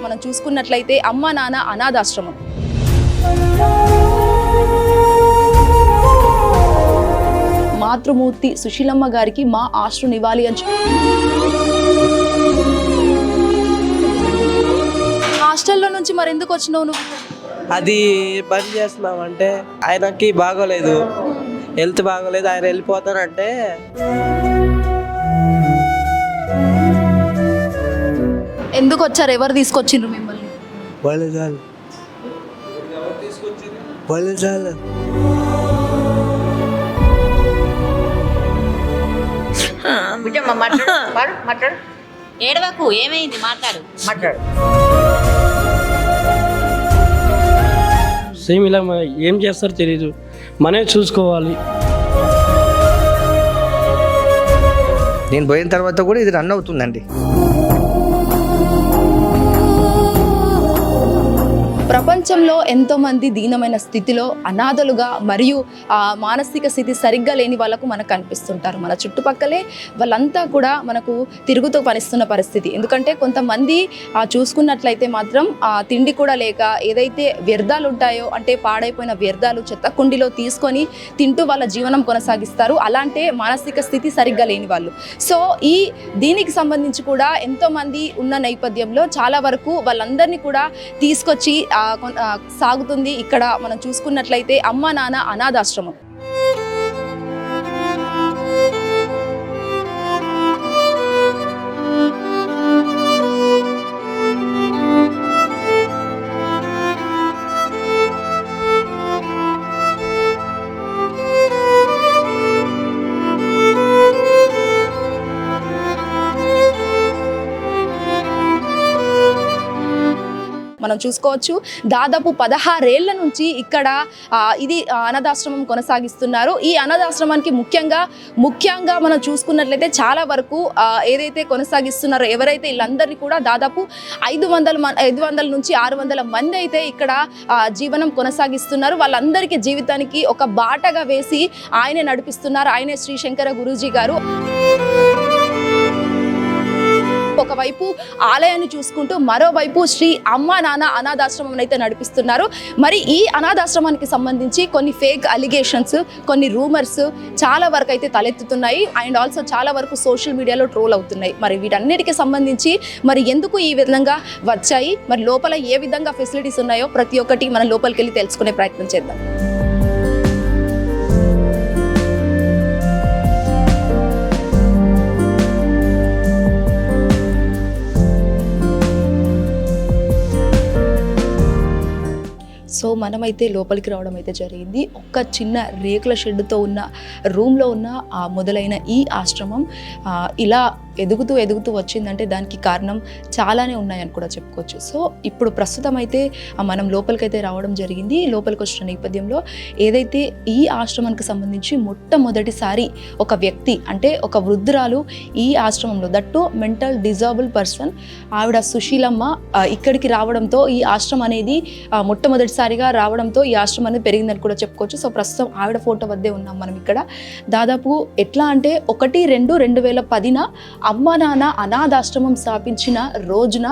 మనం చూసుకున్నట్లయితే అమ్మ నాన్న అనాథాశ్రమం. మాతృమూర్తి సుశీలమ్మ గారికి మా ఆశ్రు నివాలి అని హాస్టల్లో నుంచి మరి ఎందుకు వచ్చినావు నువ్వు? అది బంద్ చేస్తున్నాం అంటే ఆయనకి బాగోలేదు, హెల్త్ బాగోలేదు, ఆయన వెళ్ళిపోతానంటే ఎందుకు వచ్చారు? ఎవరు తీసుకొచ్చిండ్రు మిమ్మల్ని? మాట్లాడు. ఏడవకు, ఏమైంది? మాట్లాడు. సేమ్ ఇలా ఏం చేస్తారో తెలీదు, మనమే చూసుకోవాలి. నేను పోయిన తర్వాత కూడా ఇది రన్ అవుతుందండి. ప్రపంచంలో ఎంతోమంది దీనమైన స్థితిలో అనాథలుగా మరియు మానసిక స్థితి సరిగ్గా లేని వాళ్ళకు మనకు కనిపిస్తుంటారు. మన చుట్టుపక్కలే వాళ్ళంతా కూడా మనకు తిరుగుతూ పనిస్తున్న పరిస్థితి. ఎందుకంటే కొంతమంది చూసుకున్నట్లయితే మాత్రం తిండి కూడా లేక ఏదైతే వ్యర్థాలు ఉంటాయో అంటే పాడైపోయిన వ్యర్థాలు చెత్త కుండీలో తీసుకొని తింటూ వాళ్ళ జీవనం కొనసాగిస్తారు. అలాంటి మానసిక స్థితి సరిగ్గా లేని వాళ్ళు. సో దీనికి సంబంధించి కూడా ఎంతోమంది ఉన్న నేపథ్యంలో చాలా వరకు వాళ్ళందరినీ కూడా తీసుకొచ్చి సాగుతుంది. ఇక్కడ మనం చూసుకున్నట్లయితే అమ్మ నాన్న అనాథాశ్రమం. మనం చూసుకోవచ్చు దాదాపు 16 ఏళ్ల నుంచి ఇక్కడ ఇది అనాథాశ్రమం కొనసాగిస్తున్నారు. ఈ అనాథాశ్రమానికి ముఖ్యంగా మనం చూసుకున్నట్లయితే చాలా వరకు ఏదైతే కొనసాగిస్తున్నారో ఎవరైతే వీళ్ళందరినీ కూడా దాదాపు 500 నుంచి 600 మంది అయితే ఇక్కడ జీవనం కొనసాగిస్తున్నారు. వాళ్ళందరికీ జీవితానికి ఒక బాటగా వేసి ఆయనే నడిపిస్తున్నారు. ఆయనే శ్రీ శంకర గురూజీ గారు. ఒకవైపు ఆలయాన్ని చూసుకుంటూ మరోవైపు శ్రీ అమ్మ నాన్న అనాథాశ్రమం అయితే నడిపిస్తున్నారు. మరి ఈ అనాథాశ్రమానికి సంబంధించి కొన్ని ఫేక్ అలిగేషన్స్, కొన్ని రూమర్స్ చాలా వరకు అయితే తలెత్తుతున్నాయి. అండ్ ఆల్సో చాలా వరకు సోషల్ మీడియాలో ట్రోల్ అవుతున్నాయి. మరి వీటన్నిటికీ సంబంధించి మరి ఎందుకు ఈ విధంగా వచ్చాయి, మరి లోపల ఏ విధంగా ఫెసిలిటీస్ ఉన్నాయో ప్రతి ఒక్కటి మనం లోపలికి వెళ్ళి తెలుసుకునే ప్రయత్నం చేద్దాం. సో మనమైతే లోపలికి రావడం అయితే జరిగింది. ఒక చిన్న రేకుల షెడ్తో ఉన్న రూమ్లో ఉన్న మొదలైన ఈ ఆశ్రమం ఇలా ఎదుగుతూ వచ్చిందంటే దానికి కారణం చాలానే ఉన్నాయని కూడా చెప్పుకోవచ్చు. సో ఇప్పుడు ప్రస్తుతం అయితే మనం లోపలికైతే రావడం జరిగింది. లోపలికి వచ్చిన నేపథ్యంలో ఏదైతే ఈ ఆశ్రమానికి సంబంధించి మొట్టమొదటిసారి ఒక వ్యక్తి అంటే ఒక వృద్ధురాలు ఈ ఆశ్రమంలో, దట్టు మెంటల్ డిజాబుల్ పర్సన్ ఆవిడ సుశీలమ్మ ఇక్కడికి రావడంతో ఈ ఆశ్రమం అనేది మొట్టమొదటిసారిగా రావడంతో ఈ ఆశ్రమం అనేది పెరిగిందని కూడా చెప్పుకోవచ్చు. సో ప్రస్తుతం ఆవిడ ఫోటో వద్దే ఉన్నాం మనం ఇక్కడ. దాదాపు ఎట్లా అంటే 1-2-2010 అమ్మ నాన్న అనాథాశ్రమం స్థాపించిన రోజున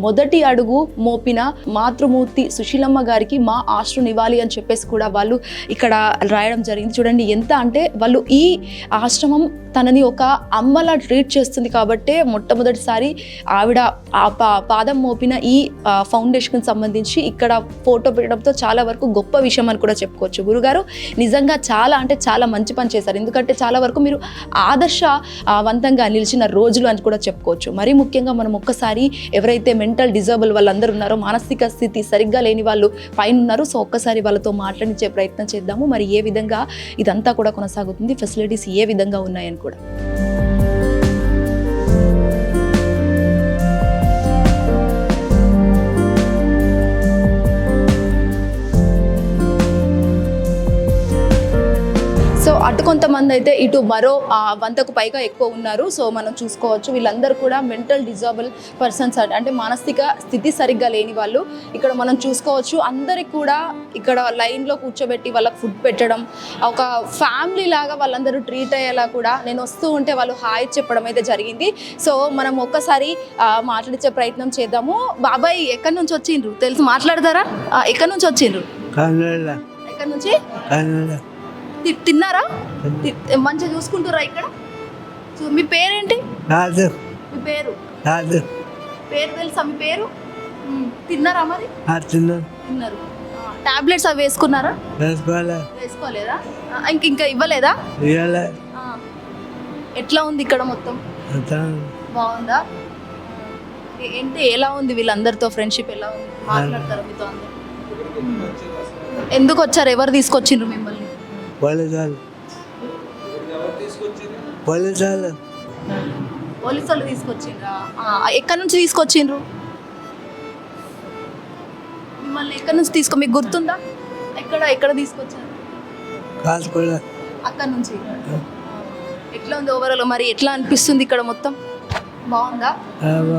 మొదటి అడుగు మోపిన మాతృమూర్తి సుశీలమ్మ గారికి మా ఆశ్రు నివాలి అని చెప్పేసి కూడా వాళ్ళు ఇక్కడ రాయడం జరిగింది. చూడండి ఎంత అంటే వాళ్ళు ఈ ఆశ్రమం తనని ఒక అమ్మలా ట్రీట్ చేస్తుంది కాబట్టే మొట్టమొదటిసారి ఆవిడ పాదం మోపిన ఈ ఫౌండేషన్కి సంబంధించి ఇక్కడ ఫోటో పెట్టడంతో చాలా వరకు గొప్ప విషయం అని కూడా చెప్పుకోవచ్చు. గురుగారు నిజంగా చాలా అంటే చాలా మంచి పని చేశారు. ఎందుకంటే చాలా వరకు మీరు ఆదర్శవంతంగా నిలిచిన రోజులు అని కూడా చెప్పుకోవచ్చు. మరీ ముఖ్యంగా మనం ఒక్కసారి ఎవరైతే మెంటల్ డిజేబుల్ వాళ్ళందరూ ఉన్నారో, మానసిక స్థితి సరిగ్గా లేని వాళ్ళు పైన ఉన్నారు. సో ఒక్కసారి వాళ్ళతో మాట్లాడించే ప్రయత్నం చేద్దాము. మరి ఏ విధంగా ఇదంతా కూడా కొనసాగుతుంది, ఫెసిలిటీస్ ఏ విధంగా ఉన్నాయని కూడా. సో అటు కొంతమంది అయితే ఇటు మరో 100కు పైగా ఎక్కువ ఉన్నారు. సో మనం చూసుకోవచ్చు వీళ్ళందరూ కూడా మెంటల్ డిజాబుల్ పర్సన్స్ అంటే మానసిక స్థితి సరిగ్గా లేని వాళ్ళు. ఇక్కడ మనం చూసుకోవచ్చు అందరికి కూడా ఇక్కడ లైన్లో కూర్చోబెట్టి వాళ్ళకి ఫుడ్ పెట్టడం, ఒక ఫ్యామిలీ లాగా వాళ్ళందరూ ట్రీట్ అయ్యేలా కూడా నేను వస్తూ ఉంటే వాళ్ళు హాయ్ చెప్పడం అయితే జరిగింది. సో మనం ఒక్కసారి మాట్లాడించే ప్రయత్నం చేద్దాము. బాబాయ్ ఎక్కడి నుంచి వచ్చిండ్రు తెలుసు మాట్లాడతారా? ఎక్కడి నుంచి వచ్చిండ్రు? ఎక్కడి నుంచి తిన్నారా? మంచిగా చూసుకుంటారా ఇక్కడ? మీ పేరేంటి? మీ పేరు తెలుసా? మీ పేరు తిన్నారా మరి? తిన్నారు. టాబ్లెట్స్ అవి వేసుకున్నారా? వేసుకోలేదా? ఇంకా ఇవ్వలేదా? ఎట్లా ఉంది ఇక్కడ మొత్తం? బాగుందా? ఏంటి ఎలా ఉంది వీళ్ళందరితో ఫ్రెండ్షిప్ ఎలా ఉంది? మాట్లాడతారా మీతో అందరు? ఎందుకు వచ్చారు? ఎవరు తీసుకొచ్చిండ్రు మిమ్మల్ని? పోలీసు వాళ్ళు తీసుకొచ్చిండ్రా? ఎక్కడి నుంచి తీసుకొచ్చిండ్రు మిమ్మల్ని? ఎక్కడి నుంచి మీకు గుర్తుందా? ఎక్కడ తీసుకొచ్చారు? అక్కడ నుంచి. ఎట్లా ఉంది ఓవరాల్? మరి ఎట్లా అనిపిస్తుంది ఇక్కడ మొత్తం? బాగుందా?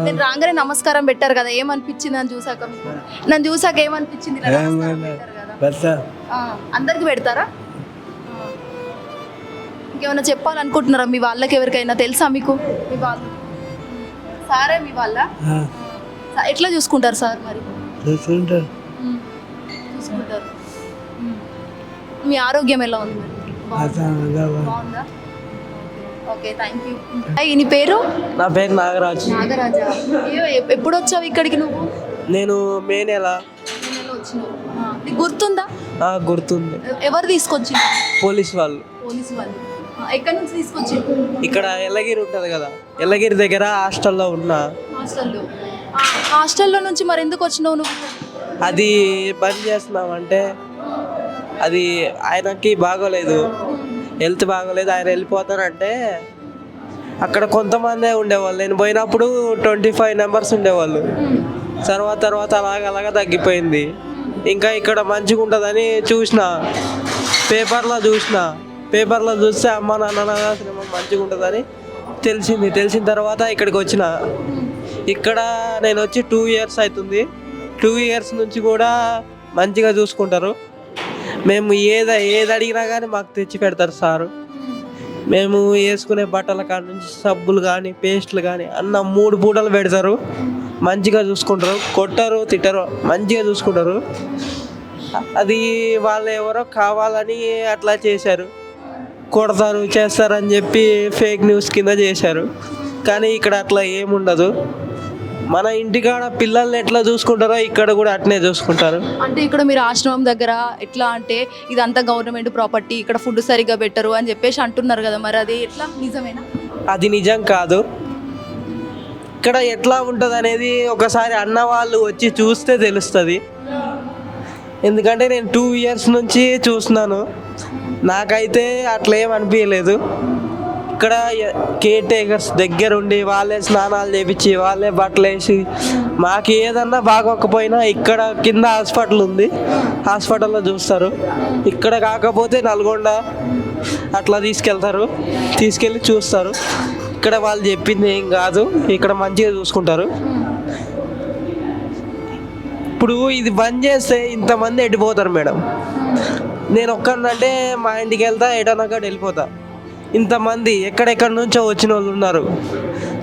నేను రాగానే నమస్కారం పెట్టారు కదా, ఏమనిపించింది నన్ను చూసాక? మీకు నన్ను చూసాక ఏమనిపించింది? అందరికి పెడతారా? ఇంకేమైనా చెప్పాలనుకుంటున్నారా మీ వాళ్ళకి? ఎవరికైనా తెలుసా మీకు? మీ వాళ్ళు సారే మీ వాళ్ళ? ఎట్లా చూసుకుంటారు సార్ మరి? చూసుకుంటారు. మీ ఆరోగ్యం ఎలా ఉంది మరి? బాగుందా? Okay, thank you. నీ పేరు? నా పేరు నాగరాజు. నాగరాజా, ఎప్పుడు వచ్చావు ఇక్కడికి నువ్వు? నేను మే నెల వచ్చినావు. నీకు గుర్తుందా? గుర్తుంది. ఎవరు తీసుకొచ్చి? పోలీసు వాళ్ళు. ఎక్కడి నుంచి తీసుకొచ్చి? ఇక్కడ ఎల్లగిరి ఉంటుంది కదా, ఎల్లగిరి దగ్గర హాస్టల్లో ఉన్నా. హాస్టల్లో నుంచి మరి ఎందుకు వచ్చినావు నువ్వు? అది బంద్ చేస్తున్నామంటే అది ఆయనకి బాగోలేదు, హెల్త్ బాగోలేదు, ఆయన వెళ్ళిపోతానంటే అక్కడ కొంతమందే ఉండేవాళ్ళు. నేను పోయినప్పుడు 25 మెంబర్స్ ఉండేవాళ్ళు. తర్వాత అలాగ తగ్గిపోయింది. ఇంకా ఇక్కడ మంచిగా ఉంటుందని పేపర్లో చూస్తే అమ్మ నాన్న సినిమా మంచిగా ఉంటుందని తెలిసిన తర్వాత ఇక్కడికి వచ్చిన. ఇక్కడ నేను వచ్చి 2 ఇయర్స్ అవుతుంది. 2 ఇయర్స్ నుంచి కూడా మంచిగా చూసుకుంటారు. మేము ఏది అడిగినా కానీ మాకు తెచ్చి పెడతారు సారు. మేము వేసుకునే బట్టల కాడ నుంచి సబ్బులు కానీ పేస్టులు కానీ అన్న 3 పూటలు పెడతారు. మంచిగా చూసుకుంటారు, కొట్టరు తిట్టరు, మంచిగా చూసుకుంటారు. అది వాళ్ళు ఎవరో కావాలని అట్లా చేశారు, కొడతారు చేస్తారని చెప్పి ఫేక్ న్యూస్ కింద చేశారు. కానీ ఇక్కడ అట్లా ఏముండదు. మన ఇంటికాడ పిల్లల్ని ఎట్లా చూసుకుంటారో ఇక్కడ కూడా అట్నే చూసుకుంటారు. అంటే ఇక్కడ మీరు ఆశ్రమం దగ్గర ఎట్లా అంటే ఇదంతా గవర్నమెంట్ ప్రాపర్టీ, ఇక్కడ ఫుడ్ సరిగ్గా పెట్టరు అని చెప్పేసి అంటున్నారు కదా, మరి అది ఎట్లా? నిజమేనా? అది నిజం కాదు. ఇక్కడ ఎట్లా ఉంటుంది అనేది ఒకసారి అన్న వాళ్ళు వచ్చి చూస్తే తెలుస్తుంది. ఎందుకంటే నేను 2 ఇయర్స్ నుంచి చూస్తున్నాను, నాకైతే అట్లా ఏం అనిపించలేదు. ఇక్కడ కేర్ టేకర్స్ దగ్గర ఉండి వాళ్ళే స్నానాలు చేపించి వాళ్ళే బట్టలు వేసి మాకు ఏదన్నా బాగోకపోయినా ఇక్కడ కింద హాస్పిటల్ ఉంది, హాస్పిటల్లో చూస్తారు. ఇక్కడ కాకపోతే నల్గొండ అట్లా తీసుకెళ్ళి చూస్తారు. ఇక్కడ వాళ్ళు చెప్పింది ఏం కాదు, ఇక్కడ మంచిగా చూసుకుంటారు. ఇప్పుడు ఇది బంద్ చేస్తే ఇంతమంది ఎడిపోతారు మేడం. నేను ఒక్కనంటే మా ఇంటికి వెళ్తా, ఎటనక్కడ వెళ్ళిపోతా. ఇంతమంది ఎక్కడెక్కడి నుంచో వచ్చిన వాళ్ళు ఉన్నారు,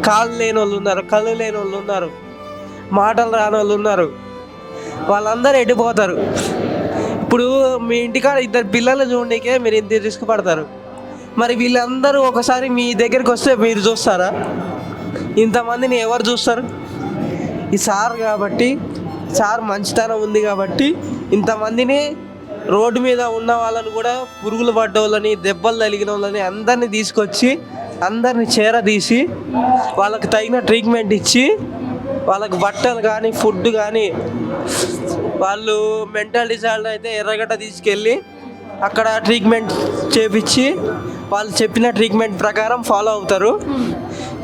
కాళ్ళు లేని వాళ్ళు ఉన్నారు, కళ్ళు లేని వాళ్ళు ఉన్నారు, మాటలు రాని వాళ్ళు ఉన్నారు. వాళ్ళందరూ ఎడిపోతారు. ఇప్పుడు మీ ఇంటికాడ 2 పిల్లలు చూడడానికే మీరు ఇంత రిస్క్ పడతారు. మరి వీళ్ళందరూ ఒకసారి మీ దగ్గరికి వస్తే మీరు చూస్తారా? ఇంతమందిని ఎవరు చూస్తారు? ఈ సార్ కాబట్టి, సార్ మంచితనం ఉంది కాబట్టి ఇంతమందిని, రోడ్డు మీద ఉన్న వాళ్ళని కూడా, పురుగులు పడ్డ వాళ్ళని, దెబ్బలు తగిలిన వాళ్ళని అందరినీ తీసుకొచ్చి అందరినీ చేరదీసి వాళ్ళకి తగిన ట్రీట్మెంట్ ఇచ్చి వాళ్ళకి బట్టలు కానీ ఫుడ్ కానీ, వాళ్ళు మెంటల్ డిజార్డర్ అయితే ఎర్రగడ్డ తీసుకెళ్ళి అక్కడ ట్రీట్మెంట్ చేపించి వాళ్ళు చెప్పిన ట్రీట్మెంట్ ప్రకారం ఫాలో అవుతారు.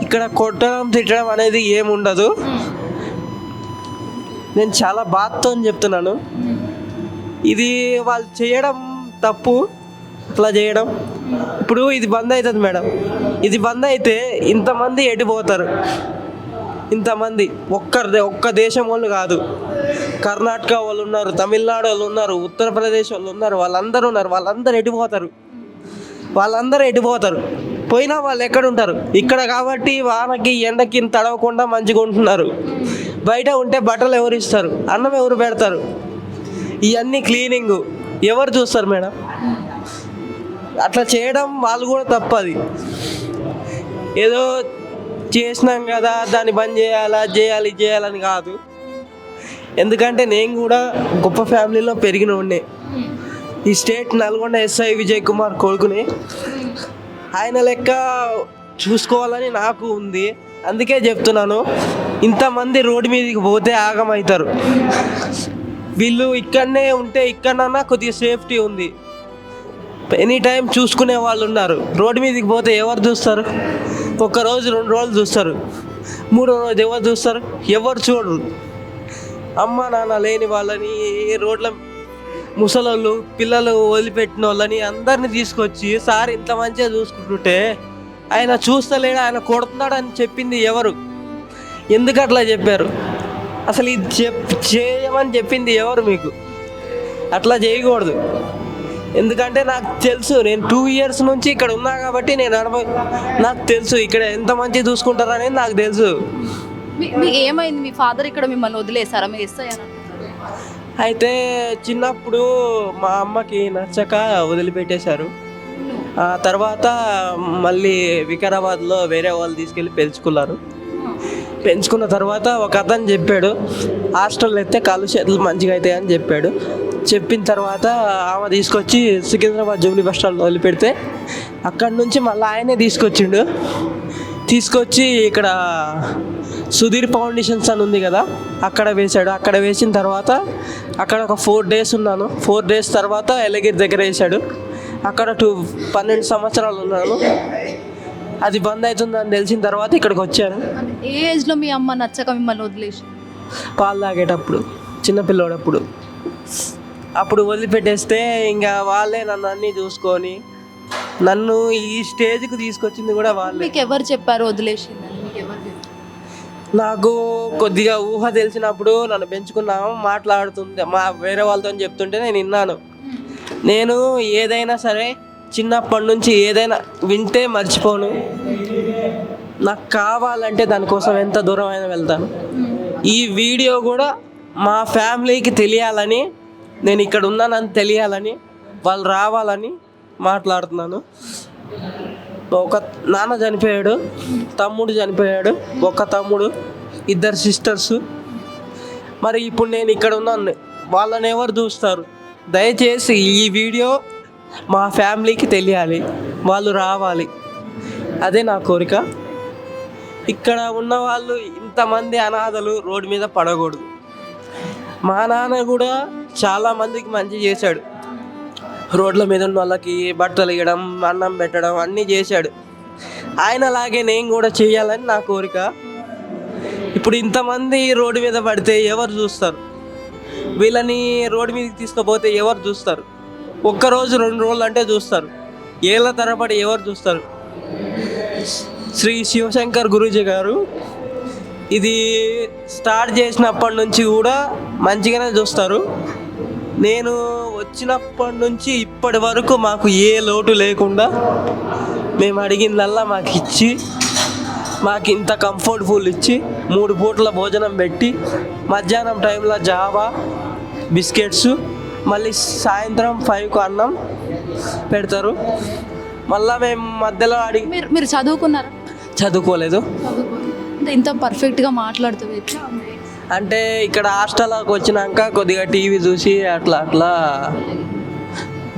ఇక్కడ కొట్టడం తిట్టడం అనేది ఏముండదు. నేను చాలా బాధతో చెప్తున్నాను. ఇది వాళ్ళు చేయడం తప్పు, అట్లా చేయడం. ఇప్పుడు ఇది బంద్ అవుతుంది మేడం, ఇది బంద్ అయితే ఇంతమంది ఎడిపోతారు. ఇంతమంది ఒక్క దేశం వాళ్ళు కాదు, కర్ణాటక వాళ్ళు ఉన్నారు, తమిళనాడు వాళ్ళు ఉన్నారు, ఉత్తరప్రదేశ్ వాళ్ళు ఉన్నారు, వాళ్ళందరూ ఎడిపోతారు. పోయినా వాళ్ళు ఎక్కడ ఉంటారు? ఇక్కడ కాబట్టి వానకి ఎండకి తడవకుండా మంచిగా ఉంటున్నారు. బయట ఉంటే బట్టలు ఎవరు ఇస్తారు? అన్నం ఎవరు పెడతారు? ఇవన్నీ క్లీనింగ్ ఎవరు చూస్తారు మేడం? అట్లా చేయడం వాళ్ళు కూడా తప్పది. ఏదో చేసినాం కదా దాన్ని బంద్ చేయాలని కాదు. ఎందుకంటే నేను కూడా గొప్ప ఫ్యామిలీలో పెరిగిన ఉండే. ఈ స్టేట్ నల్గొండ ఎస్ఐ విజయ్ కుమార్ కొడుకుని, ఆయన లెక్క చూసుకోవాలని నాకు ఉంది. అందుకే చెప్తున్నాను, ఇంతమంది రోడ్డు మీదకి పోతే ఆగమవుతారు. వీళ్ళు ఇక్కడనే ఉంటే ఇక్కడన్నా కొద్దిగా సేఫ్టీ ఉంది, ఎనీ టైం చూసుకునే వాళ్ళు ఉన్నారు. రోడ్డు మీదకి పోతే ఎవరు చూస్తారు? ఒక్క రోజు 2 రోజులు చూస్తారు, 3వ రోజు ఎవరు చూస్తారు? ఎవరు చూడరు. అమ్మ నాన్న లేని వాళ్ళని, రోడ్ల ముసలోళ్ళు, పిల్లలు వదిలిపెట్టిన వాళ్ళని అందరినీ తీసుకొచ్చి సార్ ఇంత మంచిగా చూసుకుంటుంటే ఆయన చూస్తలేడు, ఆయన కొడుతున్నాడు అని చెప్పింది ఎవరు? ఎందుకు అట్లా చెప్పారు? అసలు ఇది చేయమని చెప్పింది ఎవరు మీకు? అట్లా చేయకూడదు. ఎందుకంటే నాకు తెలుసు, నేను 2 years నుంచి ఇక్కడ ఉన్నా కాబట్టి నాకు తెలుసు ఇక్కడ ఎంత మంచిగా చూసుకుంటారు అనేది నాకు తెలుసు. మీకు ఏమైంది? మీ ఫాదర్ ఇక్కడ మిమ్మల్ని వదిలేసారా? మీరు ఎస్ఐ అని అయితే చిన్నప్పుడు మా అమ్మకి నచ్చక వదిలిపెట్టేశారు. ఆ తర్వాత మళ్ళీ వికారాబాద్లో వేరే వాళ్ళు తీసుకెళ్ళి పెంచుకున్న తర్వాత ఒక అతను చెప్పాడు, హాస్టల్లో అయితే కాళ్ళు చేతులు మంచిగా అవుతాయి అని చెప్పాడు. చెప్పిన తర్వాత ఆమె తీసుకొచ్చి సికింద్రాబాద్ జూబ్లీ బస్ స్టాండ్లో వదిలిపెడితే అక్కడి నుంచి మళ్ళీ ఆయనే తీసుకొచ్చి ఇక్కడ సుధీర్ ఫౌండేషన్స్ అని ఉంది కదా, అక్కడ వేశాడు. అక్కడ వేసిన తర్వాత అక్కడ ఒక 4 days ఉన్నాను. 4 days తర్వాత ఎలగిరి దగ్గర వేశాడు. అక్కడ 12 సంవత్సరాలు ఉన్నాను. అది బంద్ అవుతుందని తెలిసిన తర్వాత ఇక్కడికి వచ్చాను. ఏ ఏజ్లో మీ అమ్మ నచ్చక మిమ్మల్ని వదిలేసి? పాలు తాగేటప్పుడు, చిన్నపిల్లోడప్పుడు. అప్పుడు వదిలిపెట్టేస్తే ఇంకా వాళ్ళే నన్ను అన్నీ చూసుకొని నన్ను ఈ స్టేజ్కి తీసుకొచ్చింది కూడా వాళ్ళే. మీకు ఎవరు చెప్పారు వదిలేసి? నాకు కొద్దిగా ఊహ తెలిసినప్పుడు నన్ను పెంచుకున్నాము మాట్లాడుతుంటే వేరే వాళ్ళతో చెప్తుంటే నేను విన్నాను. నేను ఏదైనా సరే చిన్నప్పటి నుంచి ఏదైనా వింటే మర్చిపోను. నాకు కావాలంటే దానికోసం ఎంత దూరం అయినా వెళ్తాను. ఈ వీడియో కూడా మా ఫ్యామిలీకి తెలియాలని, నేను ఇక్కడ ఉన్నానని తెలియాలని, వాళ్ళు రావాలని మాట్లాడుతున్నాను. ఒక నాన్న చనిపోయాడు, తమ్ముడు చనిపోయాడు, ఒక తమ్ముడు, 2 sisters. మరి ఇప్పుడు నేను ఇక్కడ ఉన్నాను, వాళ్ళని ఎవరు చూస్తారు? దయచేసి ఈ వీడియో మా ఫ్యామిలీకి తెలియాలి, వాళ్ళు రావాలి, అదే నా కోరిక. ఇక్కడ ఉన్న వాళ్ళు ఇంతమంది అనాథలు రోడ్డు మీద పడకూడదు. మా నాన్న కూడా చాలామందికి మంచి చేశాడు. రోడ్ల మీద ఉన్న వాళ్ళకి బట్టలు ఇవ్వడం, అన్నం పెట్టడం అన్నీ చేశాడు. ఆయనలాగే నేను కూడా చేయాలని నా కోరిక. ఇప్పుడు ఇంతమంది రోడ్డు మీద పడితే ఎవరు చూస్తారు? వీళ్ళని రోడ్డు మీదకి తీసుకుపోతే ఎవరు చూస్తారు? 1 రోజు 2 రోజులు అంటే చూస్తారు, ఏళ్ళ తరబడి ఎవరు చూస్తారు? శ్రీ శివశంకర్ గురూజీ గారు ఇది స్టార్ట్ చేసినప్పటి నుంచి కూడా మంచిగానే చూస్తారు. నేను వచ్చినప్పటి నుంచి ఇప్పటి వరకు మాకు ఏ లోటు లేకుండా మేము అడిగిందల్లా మాకు ఇచ్చి, మాకు ఇంత కంఫర్టబుల్ ఇచ్చి 3 పూటల భోజనం పెట్టి, మధ్యాహ్నం టైంలో జావా, బిస్కెట్స్, మళ్ళీ సాయంత్రం 5కు అన్నం పెడతారు. మళ్ళీ మేము మధ్యలో మీరు చదువుకున్నారా? చదువుకోలేదు. అంటే ఇంత పర్ఫెక్ట్గా మాట్లాడుతుంది అంటే ఇక్కడ హాస్టల్కి వచ్చినాక కొద్దిగా టీవీ చూసి అట్లా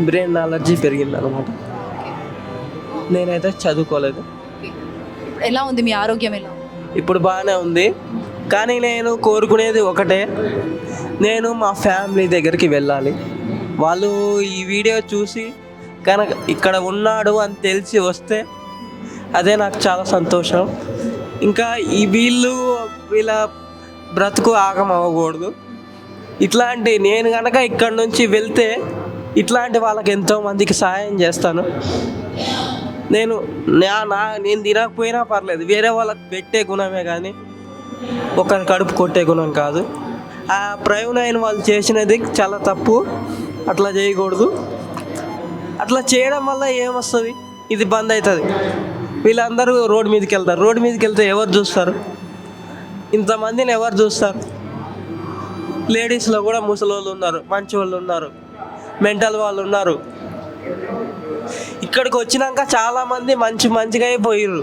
బ్రెయిన్ అలర్జీ పెరిగింది అనమాట. నేనైతే చదువుకోలేదు. ఎలా ఉంది మీ ఆరోగ్యం? ఎలా? ఇప్పుడు బాగానే ఉంది, కానీ నేను కోరుకునేది ఒకటే, నేను మా ఫ్యామిలీ దగ్గరికి వెళ్ళాలి. వాళ్ళు ఈ వీడియో చూసి కనుక ఇక్కడ ఉన్నాడు అని తెలిసి వస్తే అదే నాకు చాలా సంతోషం. ఇంకా వీళ్ళ బ్రతుకు ఆగం అవ్వకూడదు. ఇట్లాంటి నేను కనుక ఇక్కడ నుంచి వెళ్తే ఇట్లాంటి వాళ్ళకి ఎంతో మందికి సహాయం చేస్తాను. నేను నేను తినకపోయినా పర్లేదు, వేరే వాళ్ళకి పెట్టే గుణమే కానీ ఒకరి కడుపు కొట్టే గుణం కాదు. ఆ ప్రయోజనం అయిన వాళ్ళు చేసినది చాలా తప్పు, అట్లా చేయకూడదు. అట్లా చేయడం వల్ల ఏమొస్తుంది, ఇది బంద్ అవుతుంది. వీళ్ళందరూ రోడ్డు మీదకి వెళ్తారు. రోడ్డు మీదకి వెళ్తే ఎవరు చూస్తారు? ఇంతమందిని ఎవరు చూస్తారు? లేడీస్లో కూడా ముసలి వాళ్ళు ఉన్నారు, మంచి వాళ్ళు ఉన్నారు, మెంటల్ వాళ్ళు ఉన్నారు. ఇక్కడికి వచ్చినాక చాలామంది మంచిగా అయిపోయారు.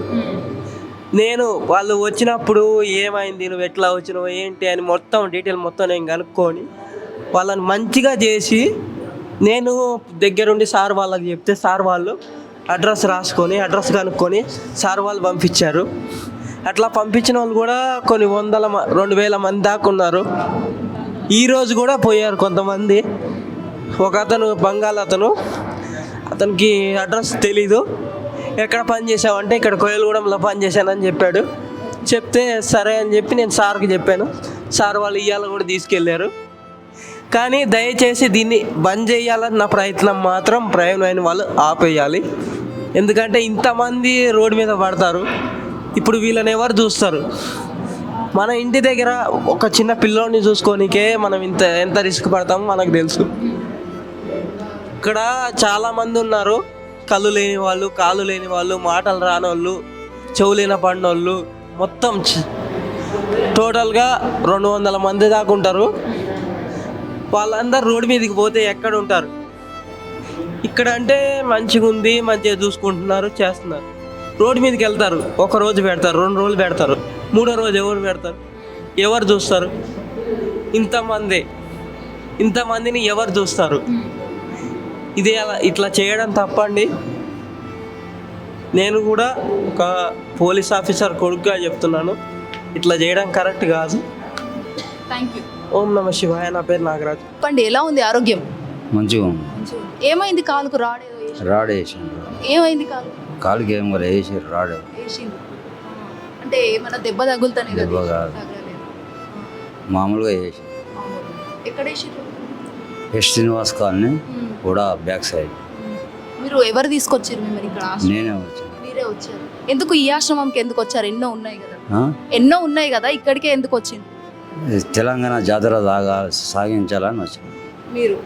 నేను వాళ్ళు వచ్చినప్పుడు ఏమైంది, నువ్వు ఎట్లా వచ్చినావు ఏంటి అని మొత్తం డీటెయిల్ మొత్తం నేను కనుక్కొని వాళ్ళని మంచిగా చేసి నేను దగ్గరుండి సార్ వాళ్ళకి చెప్తే సార్ వాళ్ళు అడ్రస్ రాసుకొని అడ్రస్ కనుక్కొని సార్ వాళ్ళు పంపించారు. అట్లా పంపించిన వాళ్ళు కూడా కొన్ని 2,000 మంది దాకా ఉన్నారు. ఈరోజు కూడా పోయారు కొంతమంది. ఒక అతను బంగాల్ అతనికి అడ్రస్ తెలీదు. ఎక్కడ పని చేసావంటే ఇక్కడ కోయలగూడెంలో పని చేశానని చెప్పాడు. చెప్తే సరే అని చెప్పి నేను సార్కి చెప్పాను. సార్ వాళ్ళు ఇవాళ కూడా తీసుకెళ్ళారు. కానీ దయచేసి దీన్ని బంద్ చేయాలన్న ప్రయత్నం మాత్రం ప్రయోజనమైన వాళ్ళు ఆపేయాలి. ఎందుకంటే ఇంతమంది రోడ్డు మీద పడతారు. ఇప్పుడు వీళ్ళని ఎవరు చూస్తారు? మన ఇంటి దగ్గర ఒక చిన్న పిల్లోడిని చూసుకోనికే మనం ఎంత రిస్క్ పడతామో మనకు తెలుసు. ఇక్కడ చాలామంది ఉన్నారు, కళ్ళు లేని వాళ్ళు, కాళ్ళు లేని వాళ్ళు, మాటలు రానోళ్ళు, చెవులేన పడినోళ్ళు, మొత్తం టోటల్గా 200 మంది దాకా ఉంటారు. వాళ్ళందరూ రోడ్డు మీదకి పోతే ఎక్కడ ఉంటారు? ఇక్కడ అంటే మంచిగా ఉంది, మంచిగా చూసుకుంటున్నారు, చేస్తున్నారు. రోడ్డు మీదకి వెళ్తారు, ఒక రోజు పెడతారు, 2 రోజులు పెడతారు, 3వ రోజు ఎవరు పెడతారు? ఎవరు చూస్తారు? ఇంతమందిని ఎవరు చూస్తారు? ఇది అలా ఇట్లా చేయడం తప్పండి. నేను కూడా ఒక పోలీస్ ఆఫీసర్ కొడుకుగా చెప్తున్నాను, ఇట్లా చేయడం కరెక్ట్ కాదు. Thank you. ఓం నమ శివాయ. నా పేరు నాగరాజు. చెప్పండి, ఎలా ఉంది ఆరోగ్యం? మంచిగా ఉంది. ఏమైంది కాలుకు? రాడ్ వేసిండ్రు. ఏమైంది కాలు? కాలుకి ఏం కూడా వేసారు రాడ్. వేసింది అంటే ఏమన్నా దెబ్బ తగులుతానే? దెబ్బ కాదు, మామూలుగా వేసి. ఎక్కడ వేసిండ్రు? ఎస్ శ్రీనివాస్ కాలనీ కూడా బ్యాక్ సైడ్. మీరు ఎవరు తీసుకొచ్చారు మిమ్మల్ని ఇక్కడ? నేనే వచ్చాను. మీరే వచ్చారు. ఎందుకు ఈ ఆశ్రమంకి ఎందుకు వచ్చారు? ఎన్నో ఉన్నాయి కదా, ఇక్కడికే ఎందుకు వచ్చింది? తెలంగాణ జాతర సాగించాలని వచ్చాను. మీరు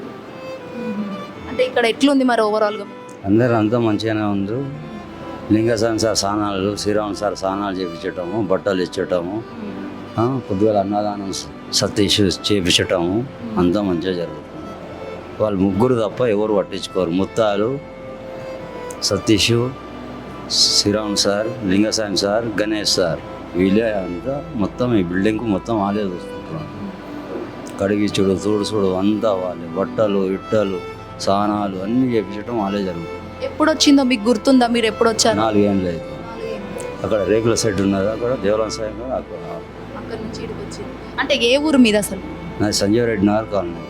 అంటే ఇక్కడ ఎట్లుంది మరి ఓవరాల్గా? అందరూ అంతా మంచిగానే ఉంది. లింగస్వామి సార్ స్నానాలు, శ్రీరామ్ సార్ స్నానాలు చేయించటము, బట్టలు ఇచ్చటము, పొద్దుగాల అన్నదానం సతీష్ చేయించటము అంతా మంచిగా జరుగుతుంది. వాళ్ళు ముగ్గురు తప్ప ఎవరు పట్టించుకోరు. ముత్తాలు, Satish, Sriram sir, Lingaswamy sir, Ganesh sir, వీళ్ళే అంతా మొత్తం ఈ బిల్డింగ్కు మొత్తం వాళ్ళే చూసుకుంటున్నారు. కడిగిచ్చుడు, తుడుచుడు అంతా వాళ్ళే. బట్టలు, ఇట్టలు, స్నానాలు అన్నీ చేయించడం వాళ్ళే జరుగుతుంది. ఎప్పుడు వచ్చిందో మీకు గుర్తుందా? మీరు ఎప్పుడు వచ్చారు? 4 ఏళ్ళు అయితే. అక్కడ రేకుల సెట్ ఉన్నది, అక్కడ దేవలం సాయం అక్కడ నుంచి ఇక్కడికి వచ్చింది. అంటే ఏ ఊరు మీద అసలు? నాది సంజీవ్ రెడ్డి నగర్ కాలనీ.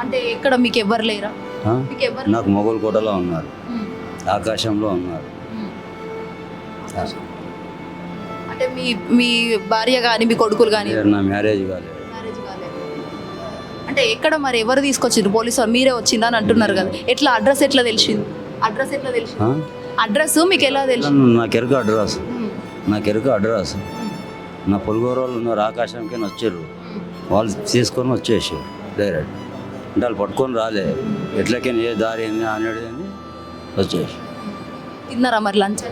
అంటే ఇక్కడ మీకు ఎవరు లేరా? నాకు మొగల్ కోటలో ఉన్నారు, ఆకాశంలో ఉన్నారు. అంటే మీ భార్య కానీ మీ కొడుకులు కానీ? నా మ్యారేజ్ కాలేదు. అంటే ఎక్కడ మరి ఎవరు తీసుకొచ్చిండ్రు? పోలీసు వాళ్ళు? మీరే వచ్చిందా అని అంటున్నారు కదా. ఎట్లా అడ్రస్ ఎట్లా తెలిసింది? అడ్రస్ మీకు ఎలా తెలిసింది? నాకు ఎరుక అడ్రస్ నా పొలుగోరు వాళ్ళు ఉన్నారు, ఆకాశంకి వచ్చారు. వాళ్ళు తీసుకొని వచ్చేసారు డైరెక్ట్. అంటే వాళ్ళు పట్టుకొని రాలే, ఎట్లకైనా ఏ దారి ఏంది అనేది అని వచ్చేసి. తిన్నారా మరి లంచ్?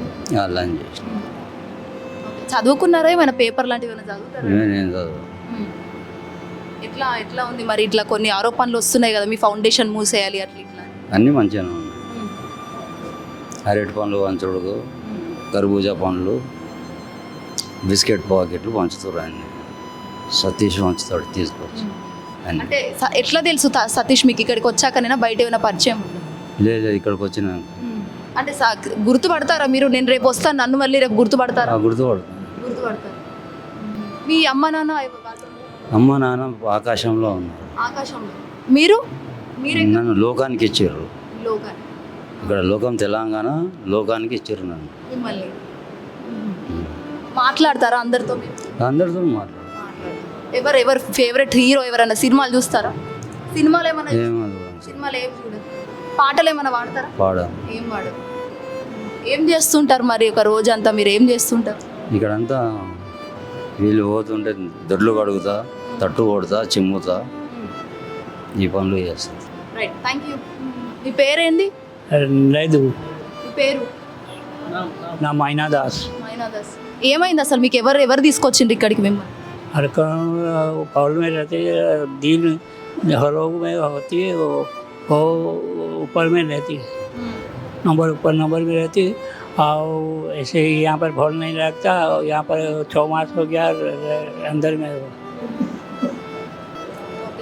లంచ్ చేసి. చదువుకున్నారా? ఏమైనా పేపర్ లాంటివి చదువుతారా? నేను చదువు. ఎట్లా ఉంది మరి? ఇట్లా కొన్ని ఆరోపణలు వస్తున్నాయి కదా, మీ ఫౌండేషన్ మూసేయాలి అట్లా ఇట్లా. అన్నీ మంచిగానే ఉన్నాయి. అరటి పండ్లు పంచుడు, కర్బూజా పండ్లు, బిస్కెట్ ప్యాకెట్లు పంచుతారు. అన్నీ సతీష్ పంచుతాడు తీసుకొచ్చి. అంటే ఎట్లా తెలుసు సతీష్ మీకు? ఇక్కడికి వచ్చాకనైనా బయట ఏమైనా పరిచయం? లేదు, ఇక్కడికి వచ్చిన. అంటే గుర్తుపడతారా మీరు? నేను రేపు వస్తాను, నన్ను మళ్ళీ రేపు గుర్తుపడతారా? గుర్తుపడతారు. మీ అమ్మ నాన్న ఆకాశంలో ఉన్నారు. ఆకాశంలో. మీరు నన్ను లోకానికి ఇచ్చారు. ఇక్కడ లోకం తెలంగాణ, లోకానికి ఇచ్చారు నన్ను. మిమ్మల్ని మాట్లాడతారా అందరితో? అందరితో మాట్లాడు. ఎవరు ఫేవరెట్ హీరో ఎవరైనా? సినిమాలు చూస్తారా? సినిమాలు ఏమైనా? ఏమో సినిమాలు ఏం చూడదు. పాటలు ఏమైనా పాడతారా? పాడాం. ఏం పాడరు. ఏం చేస్తుంటారు మరి ఒక రోజంతా మీరు ఏం చేస్తుంటారు? ఇక్కడంతా వీళ్ళు పోతుంటే దొడ్లు కడుగుతా, తట్టు కొడతా, చిమ్ముతా, ఈ పనులు చేస్తా. Right, thank you. మీ పేరేంది? లేదు, మీ పేరు? నా మైనాదాస్. మైనాదాస్. ఏమైంది అసలు మీకు? ఎవరు తీసుకొచ్చిండ్రు ఇక్కడికి మిమ్మల్ని? अरकन पौल में रहती है, दिन हरोग में होती है, वो ऊपर में रहती है, नंबर में रहती है। और ऐसे ही यहाँ पर भोल नहीं लगता, यहाँ पर 6 मास हो गया अंदर में।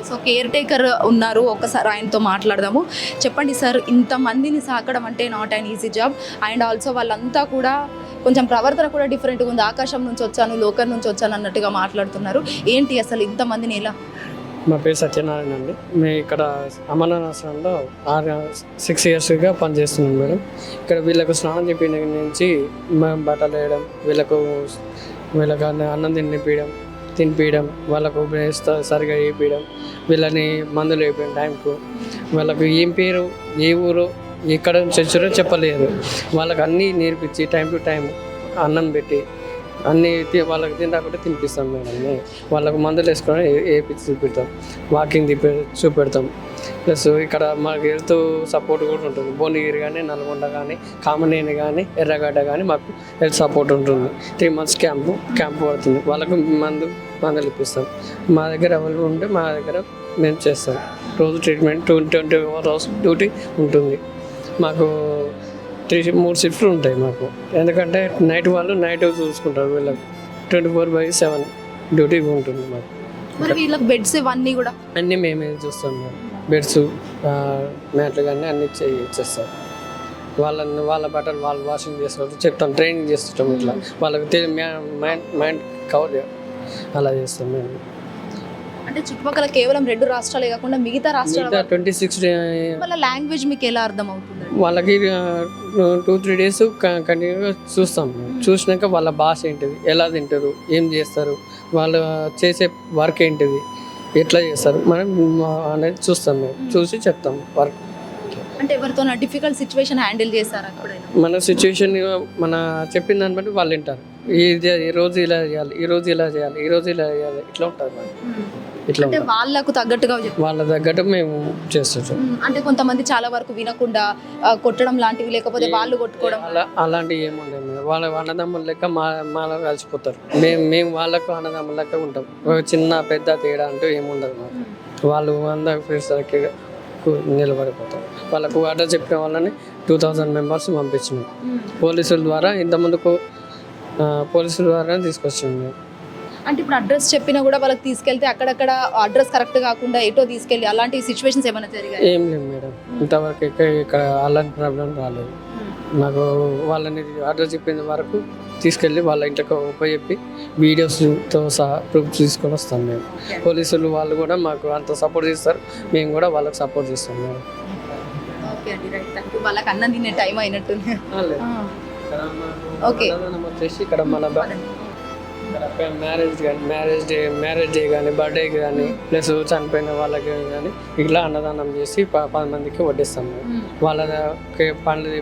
సో కేర్ టేకర్ ఉన్నారు, ఒకసారి ఆయనతో మాట్లాడదాము. చెప్పండి సార్, ఇంతమందిని సాకడం అంటే not an easy job. And also వాళ్ళంతా కూడా కొంచెం ప్రవర్తన కూడా డిఫరెంట్గా ఉంది. ఆకాశం నుంచి వచ్చాను, లోకం నుంచి వచ్చాను అన్నట్టుగా మాట్లాడుతున్నారు. ఏంటి అసలు ఇంతమందిని ఎలా? మా పేరు సత్యనారాయణ అండి. మేము ఇక్కడ అమరనాథ్ ఆశ్రమంలో 6 ఇయర్స్గా పనిచేస్తున్నాం మేడం. ఇక్కడ వీళ్ళకు స్నానం చెప్పిన నుంచి మేము బట్టలు వేయడం, వీళ్ళకు అన్నం తినిపించడం, వాళ్ళకు సరిగా వేయించడం, వీళ్ళని మందులు వేయడం టైంకు, వాళ్ళకు ఏం పేరు, ఏ ఊరు, ఎక్కడ నుంచి వచ్చారో చెప్పలేదు. వాళ్ళకి అన్నీ నేర్పించి టైం టు టైం అన్నం పెట్టి అన్నీ వాళ్ళకి తినకుండా తినిపిస్తాం మేడం. వాళ్ళకు మందులు వేసుకొని వేయించి చూపెడతాం, వాకింగ్ చూపెడతాం. ప్లస్ ఇక్కడ మాకు హెల్త్ సపోర్ట్ కూడా ఉంటుంది. భువనగిరి కానీ, నల్గొండ కానీ, కామనేని కానీ, ఎర్రగడ్డ కానీ మాకు హెల్త్ సపోర్ట్ ఉంటుంది. 3 months క్యాంపు పడుతుంది. వాళ్ళకు మందులు ఇప్పిస్తాం. మా దగ్గర అవైలబుల్ ఉంటే మా దగ్గర మేము చేస్తాం. రోజు ట్రీట్మెంట్ 24 hours డ్యూటీ ఉంటుంది. మాకు 3 షిఫ్ట్లు ఉంటాయి మాకు. ఎందుకంటే నైట్ వాళ్ళు నైట్ చూసుకుంటారు. వీళ్ళకి 24/7 డ్యూటీ ఉంటుంది మాకు. మరి వీళ్ళకి బెడ్స్ ఇవన్నీ కూడా అన్నీ మేమే చూస్తాం మేడం. బెడ్స్, మ్యాట్లు కానీ అన్నీ ఇచ్చేస్తాం. వాళ్ళ బట్టలు వాళ్ళు వాషింగ్ చేసుకోవచ్చు, చెప్తాం, ట్రైనింగ్ చేస్తుంటాం. ఇట్లా వాళ్ళకి మైండ్ కవర్ అలా చేస్తాం మేము. అంటే చుట్టుపక్కల కేవలం 2 రాష్ట్రాలే కాకుండా మిగతా రాష్ట్రాల 26 వాళ్ళ లాంగ్వేజ్ మీకు ఎలా అర్థం అవుతుంది? వాళ్ళకి 2-3 days కంటిన్యూగా చూస్తాం. చూసినాక వాళ్ళ భాష ఏంటిది, ఎలా తింటారు, ఏం చేస్తారు, వాళ్ళు చేసే వర్క్ ఏంటిది, ఎట్లా చేస్తారు మనం అనేది చూస్తాం. మేము చూసి చెప్తాం వర్క్. అంటే ఎవరితో డిఫికల్ట్ సిచ్యువేషన్ హ్యాండిల్ చేశారు ఎప్పుడైనా? మన సిచ్యువేషన్ మన చెప్పిన దాన్ని బట్టి వాళ్ళు వింటారు. ఈ రోజు ఇలా చేయాలి, ఈ రోజు ఇలా చేయాలి, ఈ రోజు ఇలా చేయాలి, ఇట్లా ఉంటుంది మనకి. ఇట్లా అంటే వాళ్ళకు తగ్గట్టుగా వాళ్ళ తగ్గట్టు మేము చేస్తుంటాం. అంటే కొంతమంది చాలా వరకు వినకుండా కొట్టడం లాంటివి, లేకపోతే వాళ్ళు కొట్టుకోవడం అలాంటివి ఏముండదు మేడం. వాళ్ళ అన్నదమ్ముల లెక్క మాలో కలిసిపోతారు. మేము వాళ్ళకు అన్నదమ్ముల లెక్క ఉంటాం. ఒక చిన్న పెద్ద తేడా అంటూ ఏముండదు మాకు. వాళ్ళు అందరూ ఫ్రెండ్స్ నిలబడిపోతారు. వాళ్ళకు ఆర్డర్ చెప్పిన వాళ్ళని 2000 members పంపించినాం. పోలీసుల ద్వారా తీసుకొచ్చాము మేము. అంటే ఇప్పుడు అడ్రస్ చెప్పినా కూడా వాళ్ళకి తీసుకెళ్తే అక్కడక్కడ అడ్రస్ కరెక్ట్ కాకుండా ఎటో తీసుకెళ్ళి అలాంటి సిచ్యువేషన్స్ ఏమైనా జరిగాయి? ఏం లేదు మేడం, ఇంతవరకు ఇక్కడ అలాంటి ప్రాబ్లం రాలేదు మాకు. వాళ్ళని అడ్రస్ చెప్పిన వరకు తీసుకెళ్ళి వాళ్ళ ఇంటికి ఉపయోగపి వీడియోస్తో సహా ప్రూఫ్ తీసుకొని వస్తాం మేము. పోలీసులు వాళ్ళు కూడా మాకు అంత సపోర్ట్ చేస్తారు, మేము కూడా వాళ్ళకి సపోర్ట్ చేస్తాం మేడం. ఓకే అండి, రైట్, థ్యాంక్ యూ. వాళ్ళకి అన్నం తినే టైం అయినట్టుంది. ఓకే, వచ్చేసి ఇక్కడ మన మ్యారేజ్ డే కానీ, బర్త్డే కానీ, ప్లస్ చనిపోయిన వాళ్ళకి కానీ ఇట్లా అన్నదానం చేసి 10 మందికి వడ్డిస్తాం మేము. వాళ్ళకి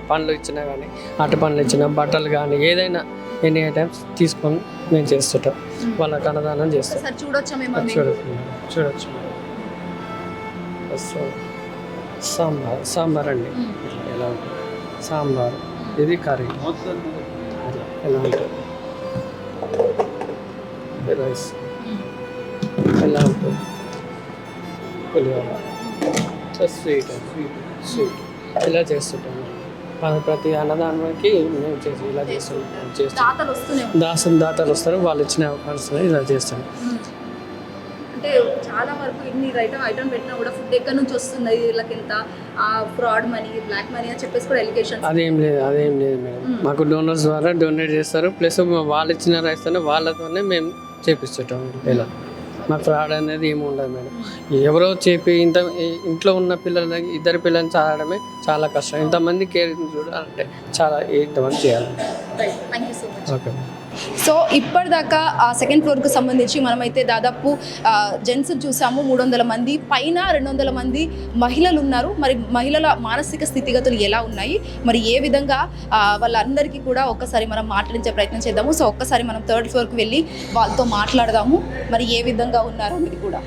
పండ్లు ఇచ్చినా కానీ, అటు పండ్లు ఇచ్చినా, బట్టలు కానీ, ఏదైనా ఎనీ ఐటమ్స్ తీసుకొని మేము చేస్తుంటాం. వాళ్ళకి అన్నదానం చేస్తాం. చూడొచ్చు. సాంబార్ అండి, ఎలా ఉంటుంది సాంబార్, ఇది కర్రీ ఎలా ఉంటుంది, రైస్ ఎలా ఉంటుంది, పులిహోర, స్వీట్ ఇలా చేస్తుంటాం. ప్రతి అన్నదానానికి మేము చేసి ఇలా చేస్తాం. దాతలు వస్తారు, వాళ్ళు ఇచ్చిన అవకాశం ఇలా చేస్తాం. అంటే చాలా వరకు ఇన్ని ఐటమ్ పెట్టినా కూడా ఫుడ్ ఎక్కడి నుంచి వస్తుంది, వీళ్ళకి ఎంత ఫ్రాడ్ మనీ, బ్లాక్ మనీ అని చెప్పేసి కూడా ఎలిగేషన్. అదేం లేదు మేడం. మాకు డోనర్స్ ద్వారా డొనేట్ చేస్తారు. ప్లస్ వాళ్ళు ఇచ్చిన రైస్తోనే వాళ్ళతోనే మేము చేపిస్తుంటాం. ఇలా మాకు ఫ్రాడ్ అనేది ఏమి ఉండదు మేడం. ఎవరో ఇంట్లో ఉన్న పిల్లలకి 2 పిల్లల్ని చదవడమే చాలా కష్టం. ఇంతమంది కేర్ చూడాలంటే చాలా ఇంతమంది చేయాలి. Thank you so much. Okay. So ఇప్పటిదాకా ఆ సెకండ్ ఫ్లోర్కు సంబంధించి మనమైతే దాదాపు జెంట్స్ చూసాము 300 మంది, పైన 200 మంది మహిళలు ఉన్నారు. మరి మహిళల మానసిక స్థితిగతులు ఎలా ఉన్నాయి, మరి ఏ విధంగా వాళ్ళందరికీ కూడా ఒక్కసారి మనం మాట్లాడించే ప్రయత్నం చేద్దాము. సో ఒక్కసారి మనం థర్డ్ ఫ్లోర్కి వెళ్ళి వాళ్ళతో మాట్లాడదాము, మరి ఏ విధంగా ఉన్నారో అనేది కూడా.